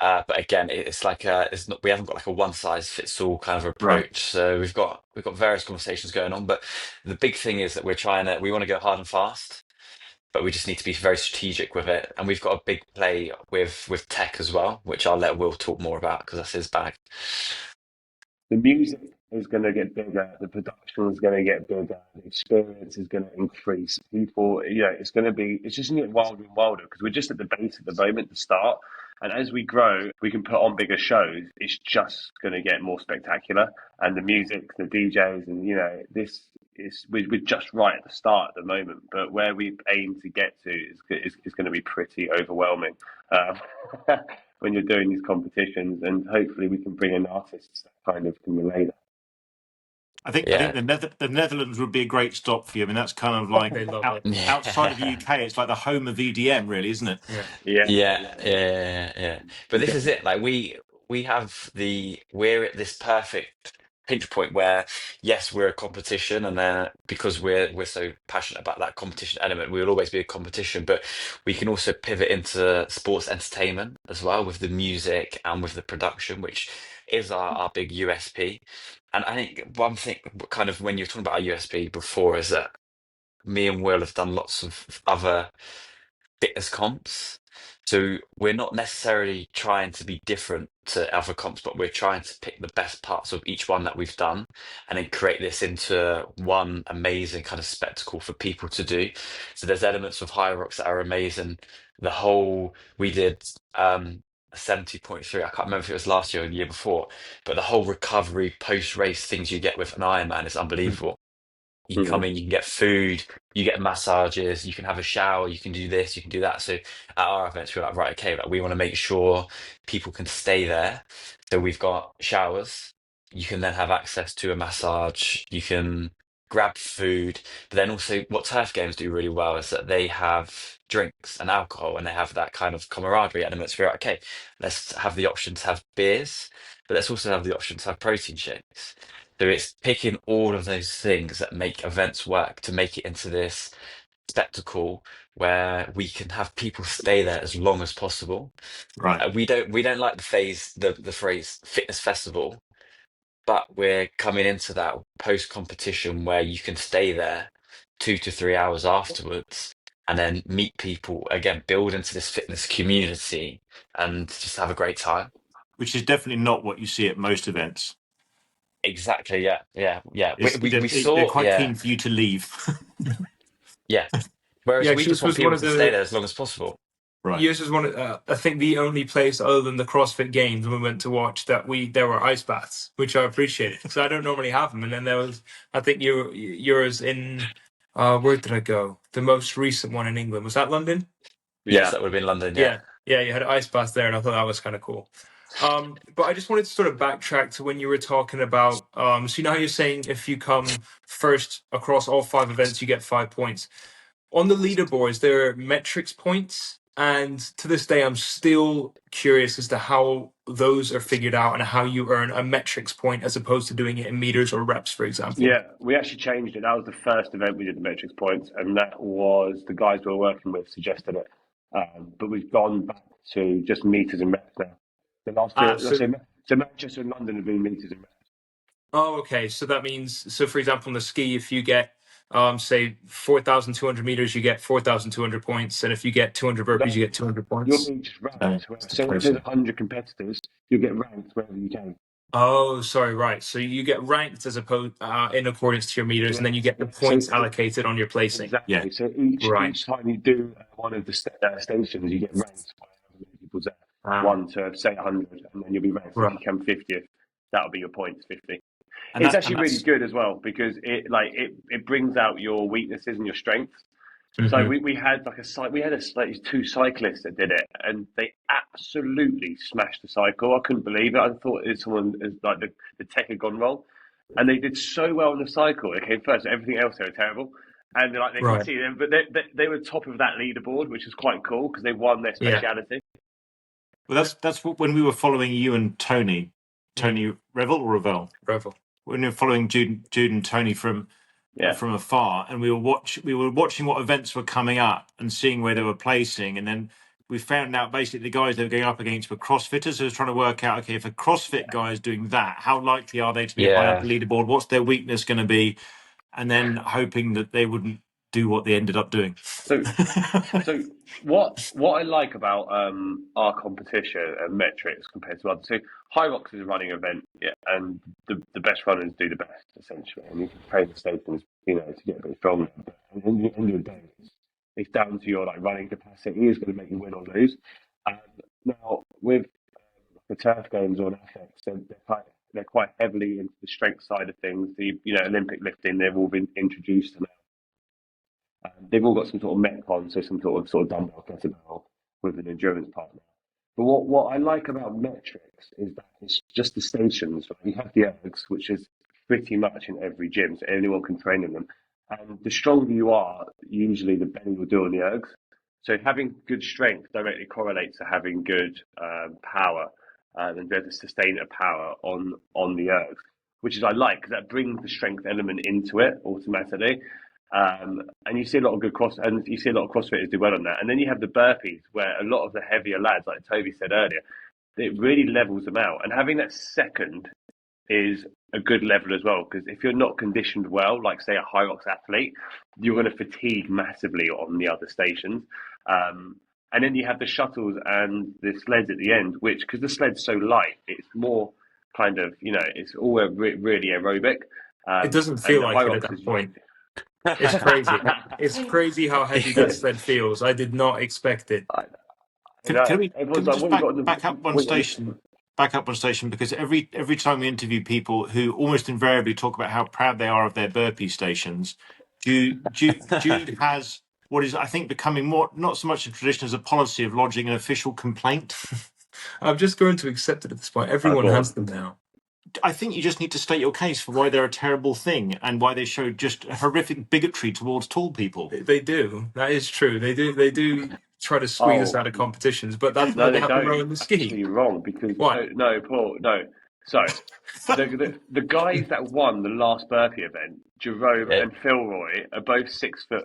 But again, it's like it's not, we haven't got like a one size fits all kind of Right. approach. So we've got various conversations going on. But the big thing is that we want to go hard and fast, but we just need to be very strategic with it. And we've got a big play with tech as well, which I'll let Will talk more about because that's his bag. The music is going to get bigger, the production is going to get bigger, the experience is going to increase. People, it's going to be, it's just going to get wilder and wilder because we're just at the base at the moment to start. And as we grow, we can put on bigger shows. It's just going to get more spectacular. And the music, the DJs, and we're just right at the start at the moment. But where we aim to get to is going to be pretty overwhelming. Um, when you're doing these competitions, and hopefully we can bring in artists that kind of can relate. I think the Netherlands would be a great stop for you. I mean, that's kind of like outside of the UK, it's like the home of EDM, really, isn't it? Yeah. But this is it. Like we're at this perfect pinch point where yes, we're a competition, and then because we're so passionate about that competition element, we will always be a competition. But we can also pivot into sports entertainment as well with the music and with the production, which is our big USP. And I think one thing, kind of when you're talking about our USP before, is that me and Will have done lots of other fitness comps. So we're not necessarily trying to be different to other comps, but we're trying to pick the best parts of each one that we've done and then create this into one amazing kind of spectacle for people to do. So there's elements of Hyrox that are amazing. We did 70.3. I can't remember if it was last year or the year before, but the whole recovery post-race things you get with an Ironman is unbelievable. You come in, you can get food, you get massages, you can have a shower, you can do this, you can do that. So at our events, we're like, right, okay, like we want to make sure people can stay there. So we've got showers. You can then have access to a massage. You can grab food. But then also, what turf games do really well is that they have drinks and alcohol, and they have that kind of camaraderie element. So we're like, okay, let's have the option to have beers, but let's also have the option to have protein shakes. So it's picking all of those things that make events work to make it into this spectacle where we can have people stay there as long as possible. Right. We don't like the phrase fitness festival, but we're coming into that post competition where you can stay there 2 to 3 hours afterwards and then meet people again, build into this fitness community and just have a great time. Which is definitely not what you see at most events. Exactly. Yeah. We They're saw. quite keen for you to leave. Yeah. Whereas we actually, just this want was one people of to stay there as long as possible. Right. Yours was one of, I think, the only place other than the CrossFit Games we went to watch that there were ice baths, which I appreciated because I don't normally have them. And then there was, I think yours in, where did I go? The most recent one in England. Was that London? Yes, that would have been London. Yeah. Yeah, you had ice baths there, and I thought that was kind of cool. But I just wanted to sort of backtrack to when you were talking about, so you know how you're saying if you come first across all 5 events, you get 5 points. On the leaderboards, there are Metrix points, and to this day, I'm still curious as to how those are figured out and how you earn a Metrix point as opposed to doing it in meters or reps, for example. Yeah, we actually changed it. That was the first event we did the Metrix points, and that was the guys we were working with suggested it. But we've gone back to just meters and reps now. The last So Manchester and London have been meters and rounds. Oh, okay. So that means, so for example, on the ski, if you get, say 4,200 meters, you get 4,200 points, and if you get 200 burpees, you get 200 You're points. being just ranked. That's the So if placing. there's 100 competitors, you get ranked wherever you can. Oh, sorry, right. So you get ranked as opposed in accordance to your meters, and then you get the points allocated on your placing. Exactly. Yeah. So Right. each time you do one of the stations, you get ranked by how many people there. Ah, 1 to say 100, and then you'll be ranked. So if Right. you come 50th, that'll be your points, 50. And It's that- actually and really that's- good as well because it brings out your weaknesses and your strengths. So Mhm. we had two cyclists that did it, and they absolutely smashed the cycle. I couldn't believe it. I thought the tech had gone wrong, and they did so well on the cycle. They came first. Everything else they were terrible, and they Right. could see them, but they were top of that leaderboard, which was quite cool because they won their Yeah. speciality. Well, that's what, when we were following you and Tony Revel or Revel, when we were following Jude and Tony from afar, and we were watching what events were coming up and seeing where they were placing, and then we found out basically the guys they were going up against were CrossFitters. So I was trying to work out, okay, if a CrossFit guy is doing that, how likely are they to be high up the leaderboard? What's their weakness going to be? And then hoping that they wouldn't do what they ended up doing. So what I like about our competition and Metrix compared to others, so Hyrox is a running event, and the best runners do the best essentially, and you can train the stations, to get a bit stronger. But at the end of the day, it's down to your running capacity is going to make you win or lose. Now with the turf games or FX, they're quite heavily into the strength side of things. The Olympic lifting, they've all been introduced now. They've all got some sort of Metcon, so some sort of dumbbell kettlebell with an endurance partner. But what I like about Metrix is that it's just the stations. Right? You have the ergs, which is pretty much in every gym, so anyone can train in them. And the stronger you are, usually the better you'll do on the ergs. So having good strength directly correlates to having good power and be able to sustain a power on the ergs, which is I like because that brings the strength element into it automatically. And you see a lot of CrossFitters do well on that. And then you have the burpees where a lot of the heavier lads, like Toby said earlier, it really levels them out. And having that second is a good level as well, because if you're not conditioned well, like say a Hyrox athlete, you're going to fatigue massively on the other stations. And then you have the shuttles and the sleds at the end, which, because the sled's so light, it's more kind of, it's all really aerobic. It doesn't feel like it at that point. It's crazy. It's crazy how heavy that sled feels. I did not expect it. Can we just back up one station? Back up one station, because every time we interview people who almost invariably talk about how proud they are of their burpee stations, Jude has what is, I think, becoming more, not so much a tradition as a policy of lodging an official complaint. I'm just going to accept it at this point. Everyone has them now. I think you just need to state your case for why they're a terrible thing and why they show just horrific bigotry towards tall people. They do. That is true. They do try to squeeze us out of competitions, but that's why they have to row in the ski. Actually, you're wrong, because Why? No, Paul, no. So the guys that won the last burpee event, Jerome and Philroy, are both 6'2".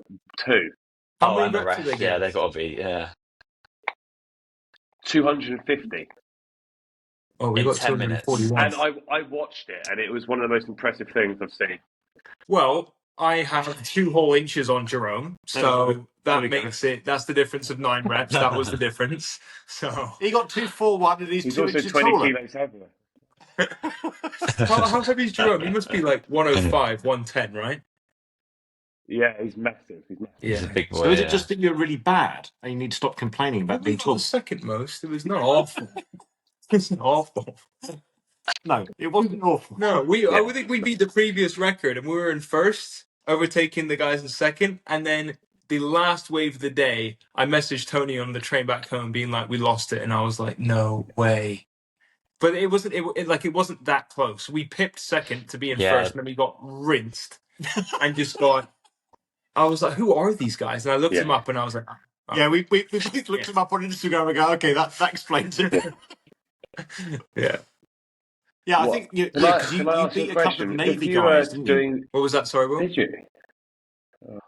And the rest, they've got to be 250. Oh, we got 10 minutes. 241. And I watched it, and it was one of the most impressive things I've seen. Well, I have 2 whole inches on Jerome, so that makes it. That's the difference of 9 reps. That was the difference. So he got 241, and he's 2 also inches 20 taller. kilos heavier. how heavy is Jerome? He must be like 105, 110, right? Yeah, he's massive. He's a big boy. So is it just that you're really bad and you need to stop complaining about being tall? The second most. It was not awful. It's awful. No, it wasn't awful. No, I think we beat the previous record, and we were in first, overtaking the guys in second, and then the last wave of the day, I messaged Tony on the train back home, being like, "We lost it," and I was like, "No way." But it wasn't. It wasn't that close. We pipped second to be in first, and then we got rinsed, and just got. I was like, "Who are these guys?" And I looked them up, and I was like, oh. "Yeah, we looked them up on Instagram and go, okay, that explains it." Yeah. Yeah, I think you beat a couple of Navy guys, didn't you? What was that? Sorry, Will? Did you?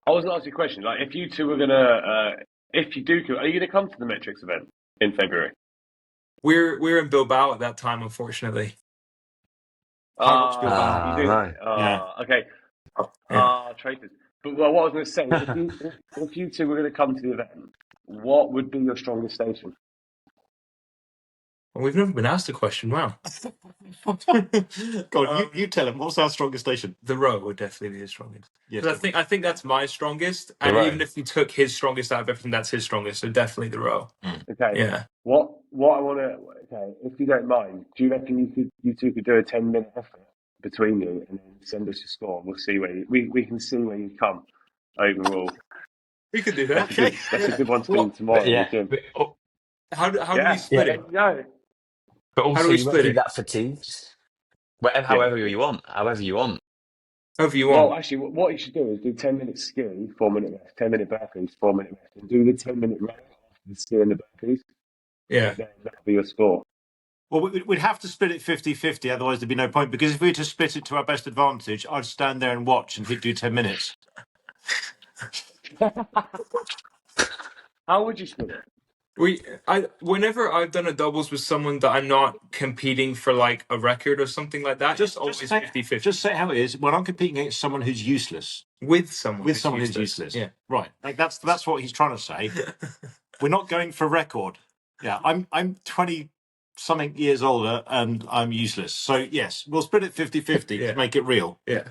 I wasn't asking a question. Like, if you two were gonna, if you do, are you gonna come to the Metrix event in February? We're in Bilbao at that time, unfortunately. Hyrox Bilbao. You do. Right. Okay. Traitors. But what I was going to say, if you two were going to come to the event, what would be your strongest station? Well, we've never been asked a question. Wow. Go on, you tell him. What's our strongest station? The row would definitely be his strongest. Yes, 'Cause I think that's my strongest, and row. even if we took his strongest out of everything, that's his strongest. So definitely the row. Okay. Yeah. What I want to, okay, if you don't mind, do you reckon you two could do a 10-minute effort between you and then send us your score? We'll see we can see where you come overall. We could do that. That's a good one to do tomorrow. But yeah, Jim. How do we split it? No. but How also do we you won't split be it? that fatigued. However you want. However you want. Well, actually, what you should do is do 10 minutes ski, 4-minute rest, 10-minute burpees, 4-minute rest, and do the 10-minute run after the ski and the burpees. Yeah. Then that'll be your score. Well, we'd have to split it 50-50, otherwise there'd be no point. Because if we were to split it to our best advantage, I'd stand there and watch and he'd do 10 minutes. How would you split it? Whenever I've done a doubles with someone that I'm not competing for like a record or something like that, it's always 50-50. Just say how it is. When I'm competing against someone who's useless. With someone who's useless. Yeah. Right. Like that's what he's trying to say. We're not going for record. Yeah. I'm 20 something years older and I'm useless. So yes, we'll split it 50-50 Yeah. to make it real. Yeah.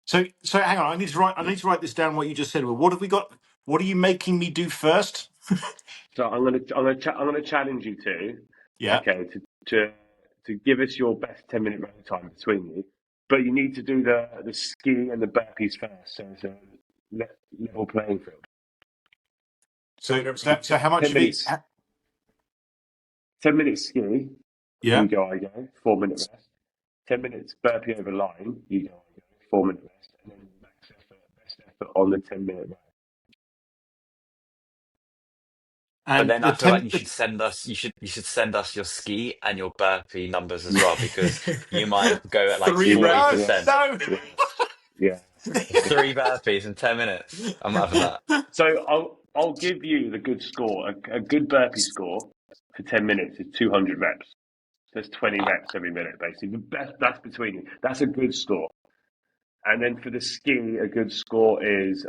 So hang on, I need to write this down what you just said. Well, what have we got? What are you making me do first? So I'm gonna challenge you two. Yeah. Okay. To give us your best 10-minute run time between you, but you need to do the ski and the burpees first, so it's a level playing field. So how much 10 of it? minutes. 10 minutes ski. Yeah. You go, I go. 4-minute rest. 10 minutes burpee over line. You go, I go. 4-minute rest, and then best effort on the 10-minute run. But then I feel like you should send us your ski and your burpee numbers as well, because you might go at like 40%. No. Yeah. 3 burpees in 10 minutes. I'm having that. So I'll give you the good score. A good burpee score for 10 minutes is 200 reps. There's 20 reps every minute, basically. The best, that's between you. That's a good score. And then for the ski, a good score is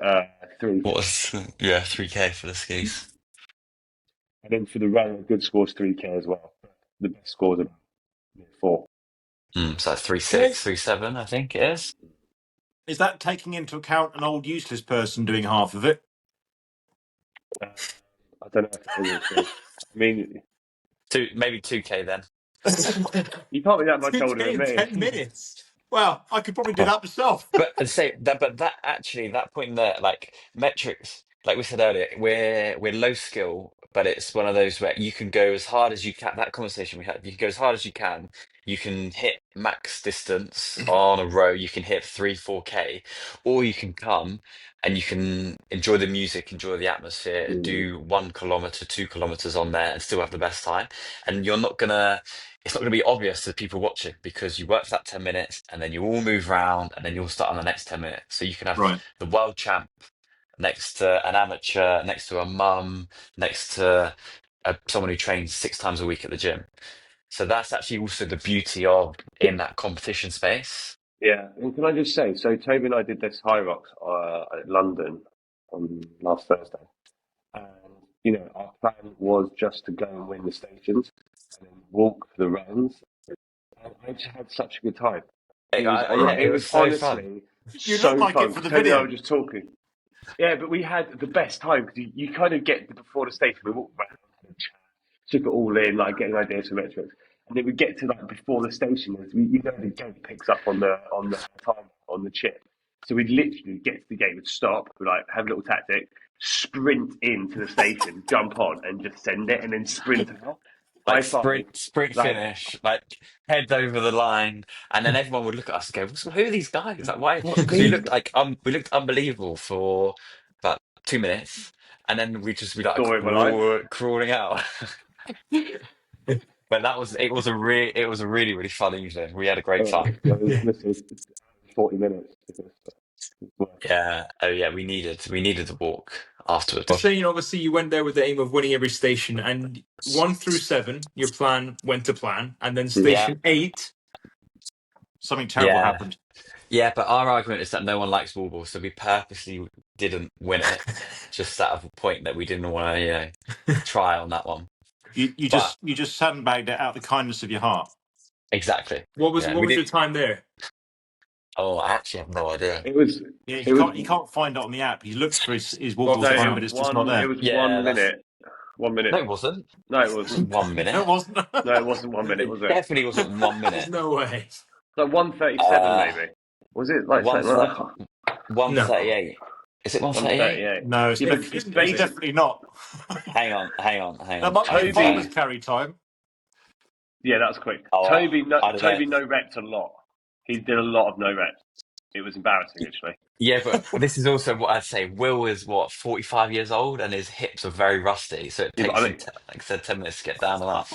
3. 3K for the skis. And then for the run, a good score is 3K as well. The best score is about 4. So 3.6, 3.7, I think it is. Is that taking into account an old useless person doing half of it? I don't know if it is. I mean, maybe 2K then. you can't be that much older than me. 10 minutes. Well, I could probably do that myself. But that point there, like Metrix, like we said earlier, we're low skill, but it's one of those where you can go as hard as you can. That conversation we had, you can go as hard as you can. You can hit max distance on a row. You can hit 3-4K, or you can come and you can enjoy the music, enjoy the atmosphere, do 1 kilometer, 2 kilometers on there, and still have the best time. And it's not going to be obvious to people watching, because you work for that 10 minutes and then you all move around and then you'll start on the next 10 minutes. So you can have the world champ next to an amateur, next to a mum, next to someone who trains 6 times a week at the gym. So that's actually also the beauty of in that competition space. Yeah, and can I just say, so Toby and I did this Hyrox at London on last Thursday, and our plan was just to go and win the stations and then walk the runs. And I just had such a good time. It was so honestly fun. You so look like fun. it for the Toby and I video. were just talking. Yeah, but we had the best time, because you kind of get before the station, we walked around and chat, took it all in, like getting ideas for Metrix. And then we get to like before the station, the gate picks up on the time on the chip. So we'd literally get to the gate, we'd stop, we'd like have a little tactic, sprint into the station, jump on, and just send it, and then sprint out. Like sprint finish, like head over the line, and then everyone would look at us and go, "Who are these guys? Like, why?" Because we looked unbelievable for about 2 minutes, and then we'd just be like crawling out. But it was a really, really fun evening. We had a great time. Listen, 40 minutes. Yeah, we needed the walk. afterwards. Just saying, obviously, you went there with the aim of winning every station, and 1 through 7, your plan went to plan, and then station 8, Something terrible Yeah. happened. Yeah, but our argument is that no one likes wall ball, so we purposely didn't win it, just out of a point that we didn't want to, try on that one. You But- just sandbagged it out of the kindness of your heart. Exactly. what was Yeah, what we was did- your time there? Oh, I actually have no idea. It was. Yeah, It you was. can't find it on the app. He looked for his wall Well, ball no, time, It but was it's just not there. It was Yeah, 1 that's- minute. 1 minute. No, it wasn't. No, it It wasn't. wasn't 1 minute. No, it wasn't. No, it wasn't 1 minute, was it? Definitely wasn't 1 There's minute. no way. Like 1:37, Uh, maybe. Was it like One something like thir- 1:38. Is it 1:38? 1:38? No, it's, Yeah, it's basically- definitely not. Hang on. That might be Toby- a farmer's carry time. Yeah, that's quick. Oh, Toby I don't Toby know. no repped a lot. He did a lot of no reps. It was embarrassing, actually. Yeah, but this is also what I'd say. Will is 45 years old, and his hips are very rusty, so it Yeah, takes but I him, mean- like I said, 10 minutes to get down and up.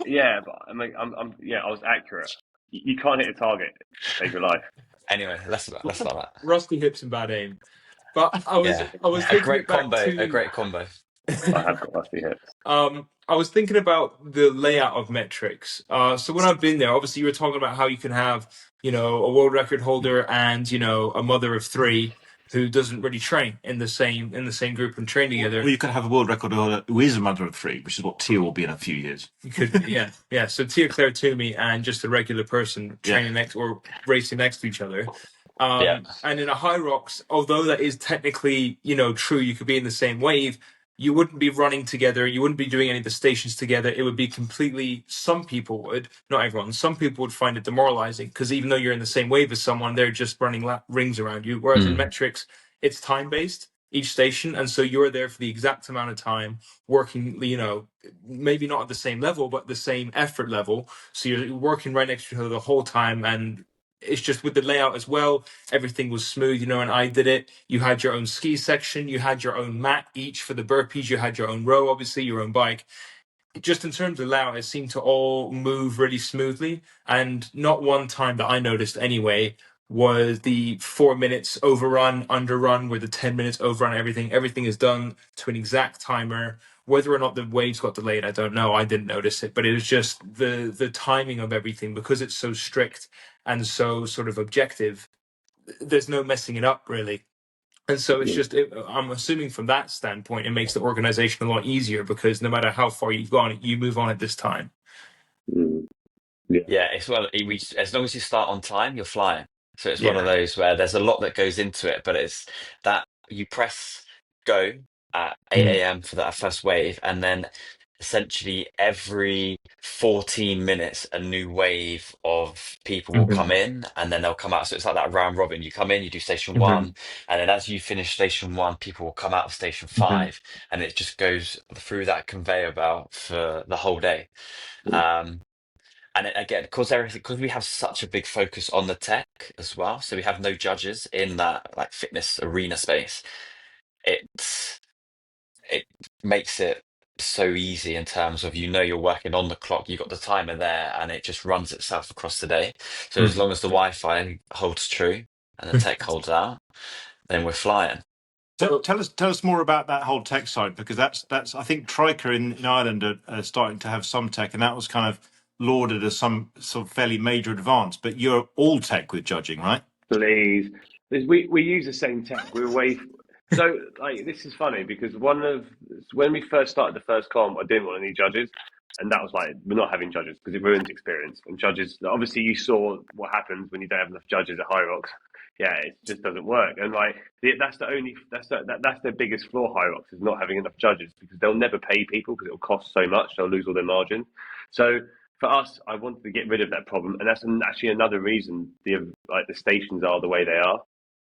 Yeah, but I mean, I was accurate. You can't hit a target to save your life. Anyway, less about that. Rusty hips and bad aim. But I was A thinking great back combo. to- A great combo. I have got rusty hips. I was thinking about the layout of Metrix. So when I've been there, obviously you were talking about how you can have, a world record holder and, a mother of 3 who doesn't really train in the same group and train together. Well, you could have a world record holder who is a mother of 3, which is what Tia will be in a few years. You could, yeah. So Tia Claire Toomey and just a regular person training next or racing next to each other. And in a Hyrox, although that is technically, true, you could be in the same wave. You wouldn't be running together. You wouldn't be doing any of the stations together. It would be completely. Some people would, not everyone. Some people would find it demoralizing because even though you're in the same wave as someone, they're just running rings around you. Whereas in Metrix, it's time based each station, and so you're there for the exact amount of time working. Maybe not at the same level, but the same effort level. So you're working right next to each other the whole time, and it's just with the layout as well. Everything was smooth, and I did it. You had your own ski section. You had your own mat each for the burpees. You had your own row, obviously, your own bike. Just in terms of layout, it seemed to all move really smoothly. And not one time that I noticed anyway was the 4 minutes overrun, underrun, where the 10 minutes overrun everything. Everything is done to an exact timer. Whether or not the waves got delayed, I don't know. I didn't notice it, but it was just the timing of everything, because it's so strict and so sort of objective. There's no messing it up, really. And so it's just, I'm assuming from that standpoint, it makes the organization a lot easier, because no matter how far you've gone, you move on at this time. Yeah, as long as you start on time, you're flying. So it's one of those where there's a lot that goes into it, but it's that you press go at 8 a.m. for that first wave, and then essentially every 14 minutes a new wave of people will come in, and then they'll come out. So it's like that round robin. You come in, you do station 1, and then as you finish station 1, people will come out of station 5, and it just goes through that conveyor belt for the whole day. And again, because we have such a big focus on the tech as well, so we have no judges in that like fitness arena space. It makes it so easy in terms of you're working on the clock, you got the timer there, and it just runs itself across the day. So as long as the Wi-Fi holds true and the tech holds out, then we're flying. So tell us more about that whole tech side, because that's I think Triker in Ireland are starting to have some tech, and that was kind of lauded as some sort of fairly major advance. But you're all tech with judging, right? Please, we use the same tech. We're way. So this is funny because when we first started the first comp, I didn't want any judges, and that was like, we're not having judges because it ruins experience. And judges, obviously, you saw what happens when you don't have enough judges at Hyrox. Yeah, it just doesn't work. And that's their biggest flaw. Hyrox is not having enough judges, because they'll never pay people because it'll cost so much. They'll lose all their margin. So for us, I wanted to get rid of that problem, and that's actually another reason the stations are the way they are,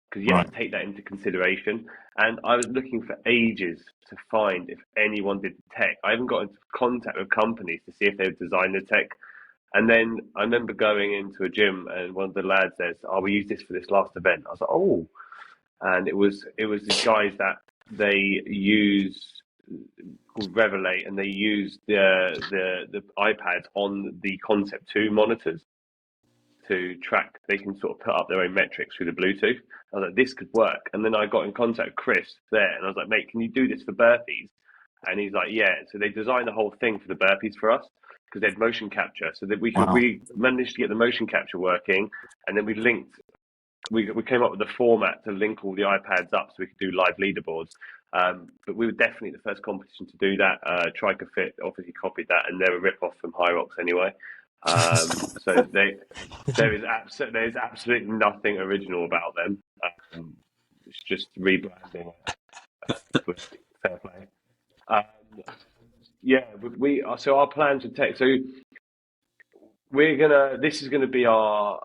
because you have to take that into consideration. And I was looking for ages to find if anyone did the tech. I even got into contact with companies to see if they would design the tech. And then I remember going into a gym, and one of the lads says, "Oh, we used this for this last event." I was like, "Oh," and it was these guys that they use called WoDLETE, and they use the iPads on the Concept 2 monitors. to track. They can sort of put up their own metrics through the Bluetooth. I was like, this could work. And then I got in contact with Chris there, and I was like, mate, can you do this for burpees? And he's like, yeah. So they designed the whole thing for the burpees for us because they had motion capture, so that we managed to get the motion capture working, and then we linked. We came up with the format to link all the iPads up so we could do live leaderboards. But we were definitely the first competition to do that. TriCoFit obviously copied that, and they're a rip off from Hyrox anyway. So there is absolutely nothing original about them. It's just rebranding. Fair play. So our plans with tech. So this is gonna be our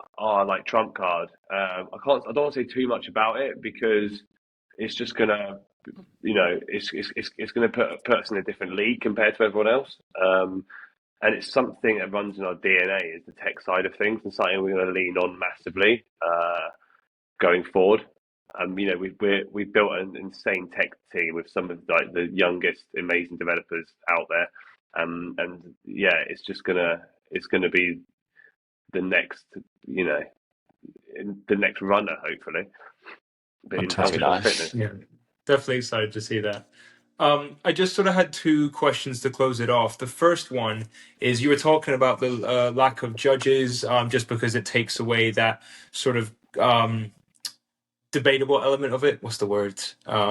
like trump card. I don't want to say too much about it because it's just gonna, it's gonna put us in a different league compared to everyone else. And it's something that runs in our DNA, is the tech side of things, and something we're going to lean on massively going forward. We've built an insane tech team with some of like the youngest amazing developers out there, and it's gonna be the next the next runner, hopefully. But in functional fitness. Yeah, definitely excited to see that. I just sort of had two questions to close it off. The first one is, you were talking about the lack of judges, just because it takes away that sort of debatable element of it. What's the word?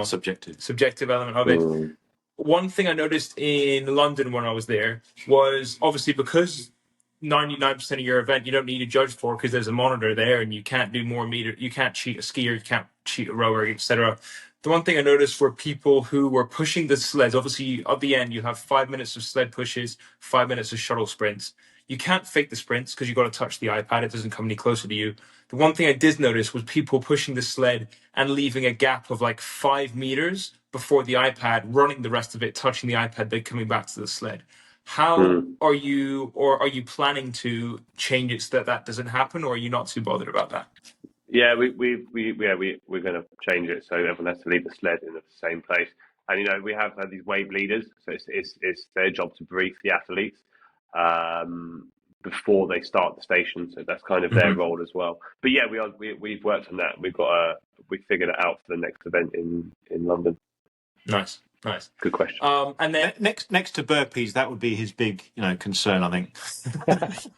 Subjective element of it. One thing I noticed in London when I was there was, obviously, because 99% of your event you don't need a judge for, because there's a monitor there and you can't do more meter, you can't cheat a skier, you can't cheat a rower, etc. The one thing I noticed were people who were pushing the sleds. Obviously, at the end you have 5 minutes of sled pushes, 5 minutes of shuttle sprints. You can't fake the sprints because you've got to touch the iPad. It doesn't come any closer to you. The one thing I did notice was people pushing the sled and leaving a gap of like 5 meters before the iPad, running the rest of it, touching the iPad, then coming back to the sled. How are you planning to change it so that doesn't happen, or are you not too bothered about that? Yeah, we're going to change it so everyone has to leave the sled in the same place. And we have had these wave leaders, so it's their job to brief the athletes before they start the station. So that's kind of their role as well. But yeah, we've worked on that. We figured it out for the next event in London. Nice. Good question. And then next to burpees, that would be his big, concern, I think.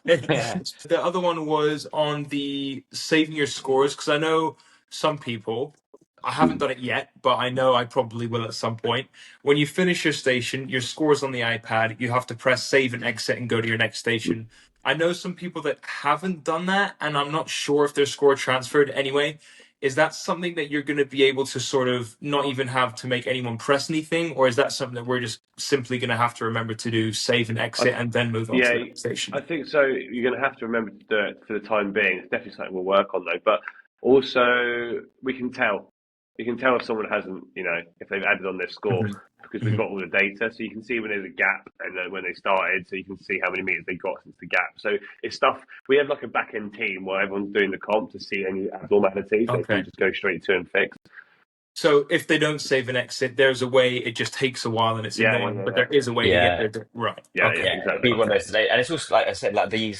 The other one was on the saving your scores, because I know some people, I haven't done it yet, but I know I probably will at some point. When you finish your station, your scores on the iPad, you have to press save and exit and go to your next station. I know some people that haven't done that, and I'm not sure if their score transferred anyway. Is that something that you're going to be able to sort of not even have to make anyone press anything, or is that something that we're just simply going to have to remember to do, save and exit, and then move on to the next station? I think so. You're going to have to remember to do it for the time being. It's definitely something we'll work on, though. But also, we can tell. You can tell if someone hasn't, if they've added on their score, because we've got all the data. So you can see when there's a gap and when they started, so you can see how many meters they got since the gap. So it's stuff, we have like a back end team where everyone's doing the comp to see any abnormalities. They can just go straight to and fix. So if they don't save and exit, there's a way. It just takes a while and it's annoying, but there is a way to get there. Right. Yeah, exactly. Be one of those today. And it's also, like I said, like the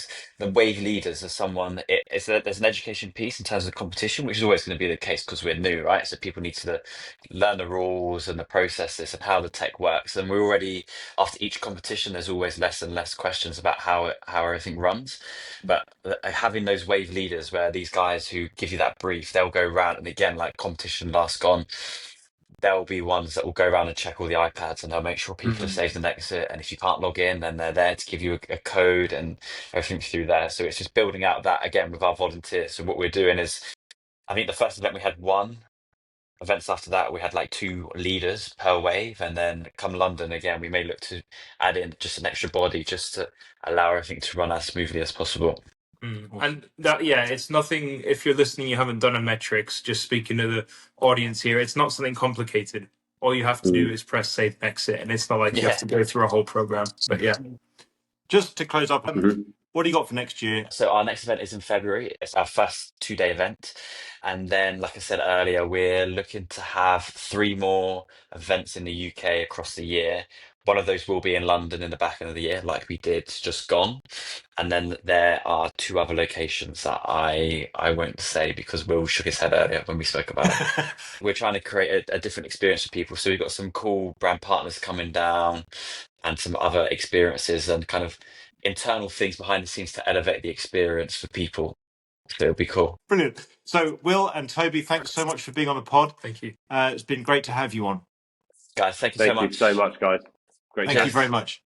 wave leaders are someone. There's an education piece in terms of competition, which is always going to be the case because we're new, right? So people need to learn the rules and the processes and how the tech works. And we're already, after each competition, there's always less and less questions about how everything runs. But having those wave leaders, where these guys who give you that brief, they'll go around, and again, like competition last gone, there'll be ones that will go around and check all the iPads, and they'll make sure people are saved and exit. And if you can't log in, then they're there to give you a code and everything through there. So it's just building out that again with our volunteers. So what we're doing is, I think the first event we had 1. Events after that, we had like 2 leaders per wave, and then come London again, we may look to add in just an extra body just to allow everything to run as smoothly as possible. And that, it's nothing. If you're listening, you haven't done a Metrix, just speaking to the audience here, it's not something complicated. All you have to do is press save and exit, and it's not like you have to go through a whole program. But just to close up, what do you got for next year? So our next event is in February. It's our first 2-day event. And then, like I said earlier, we're looking to have 3 more events in the UK across the year, One of those will be in London in the back end of the year, like we did just gone. And then there are 2 other locations that I won't say because Will shook his head earlier when we spoke about it. We're trying to create a different experience for people. So we've got some cool brand partners coming down and some other experiences and kind of internal things behind the scenes to elevate the experience for people. So it'll be cool. Brilliant. So, Will and Toby, thanks so much for being on the pod. Thank you. It's been great to have you on. Guys, thank you Thank so you much. so much, guys. Great Thank chat. you very much.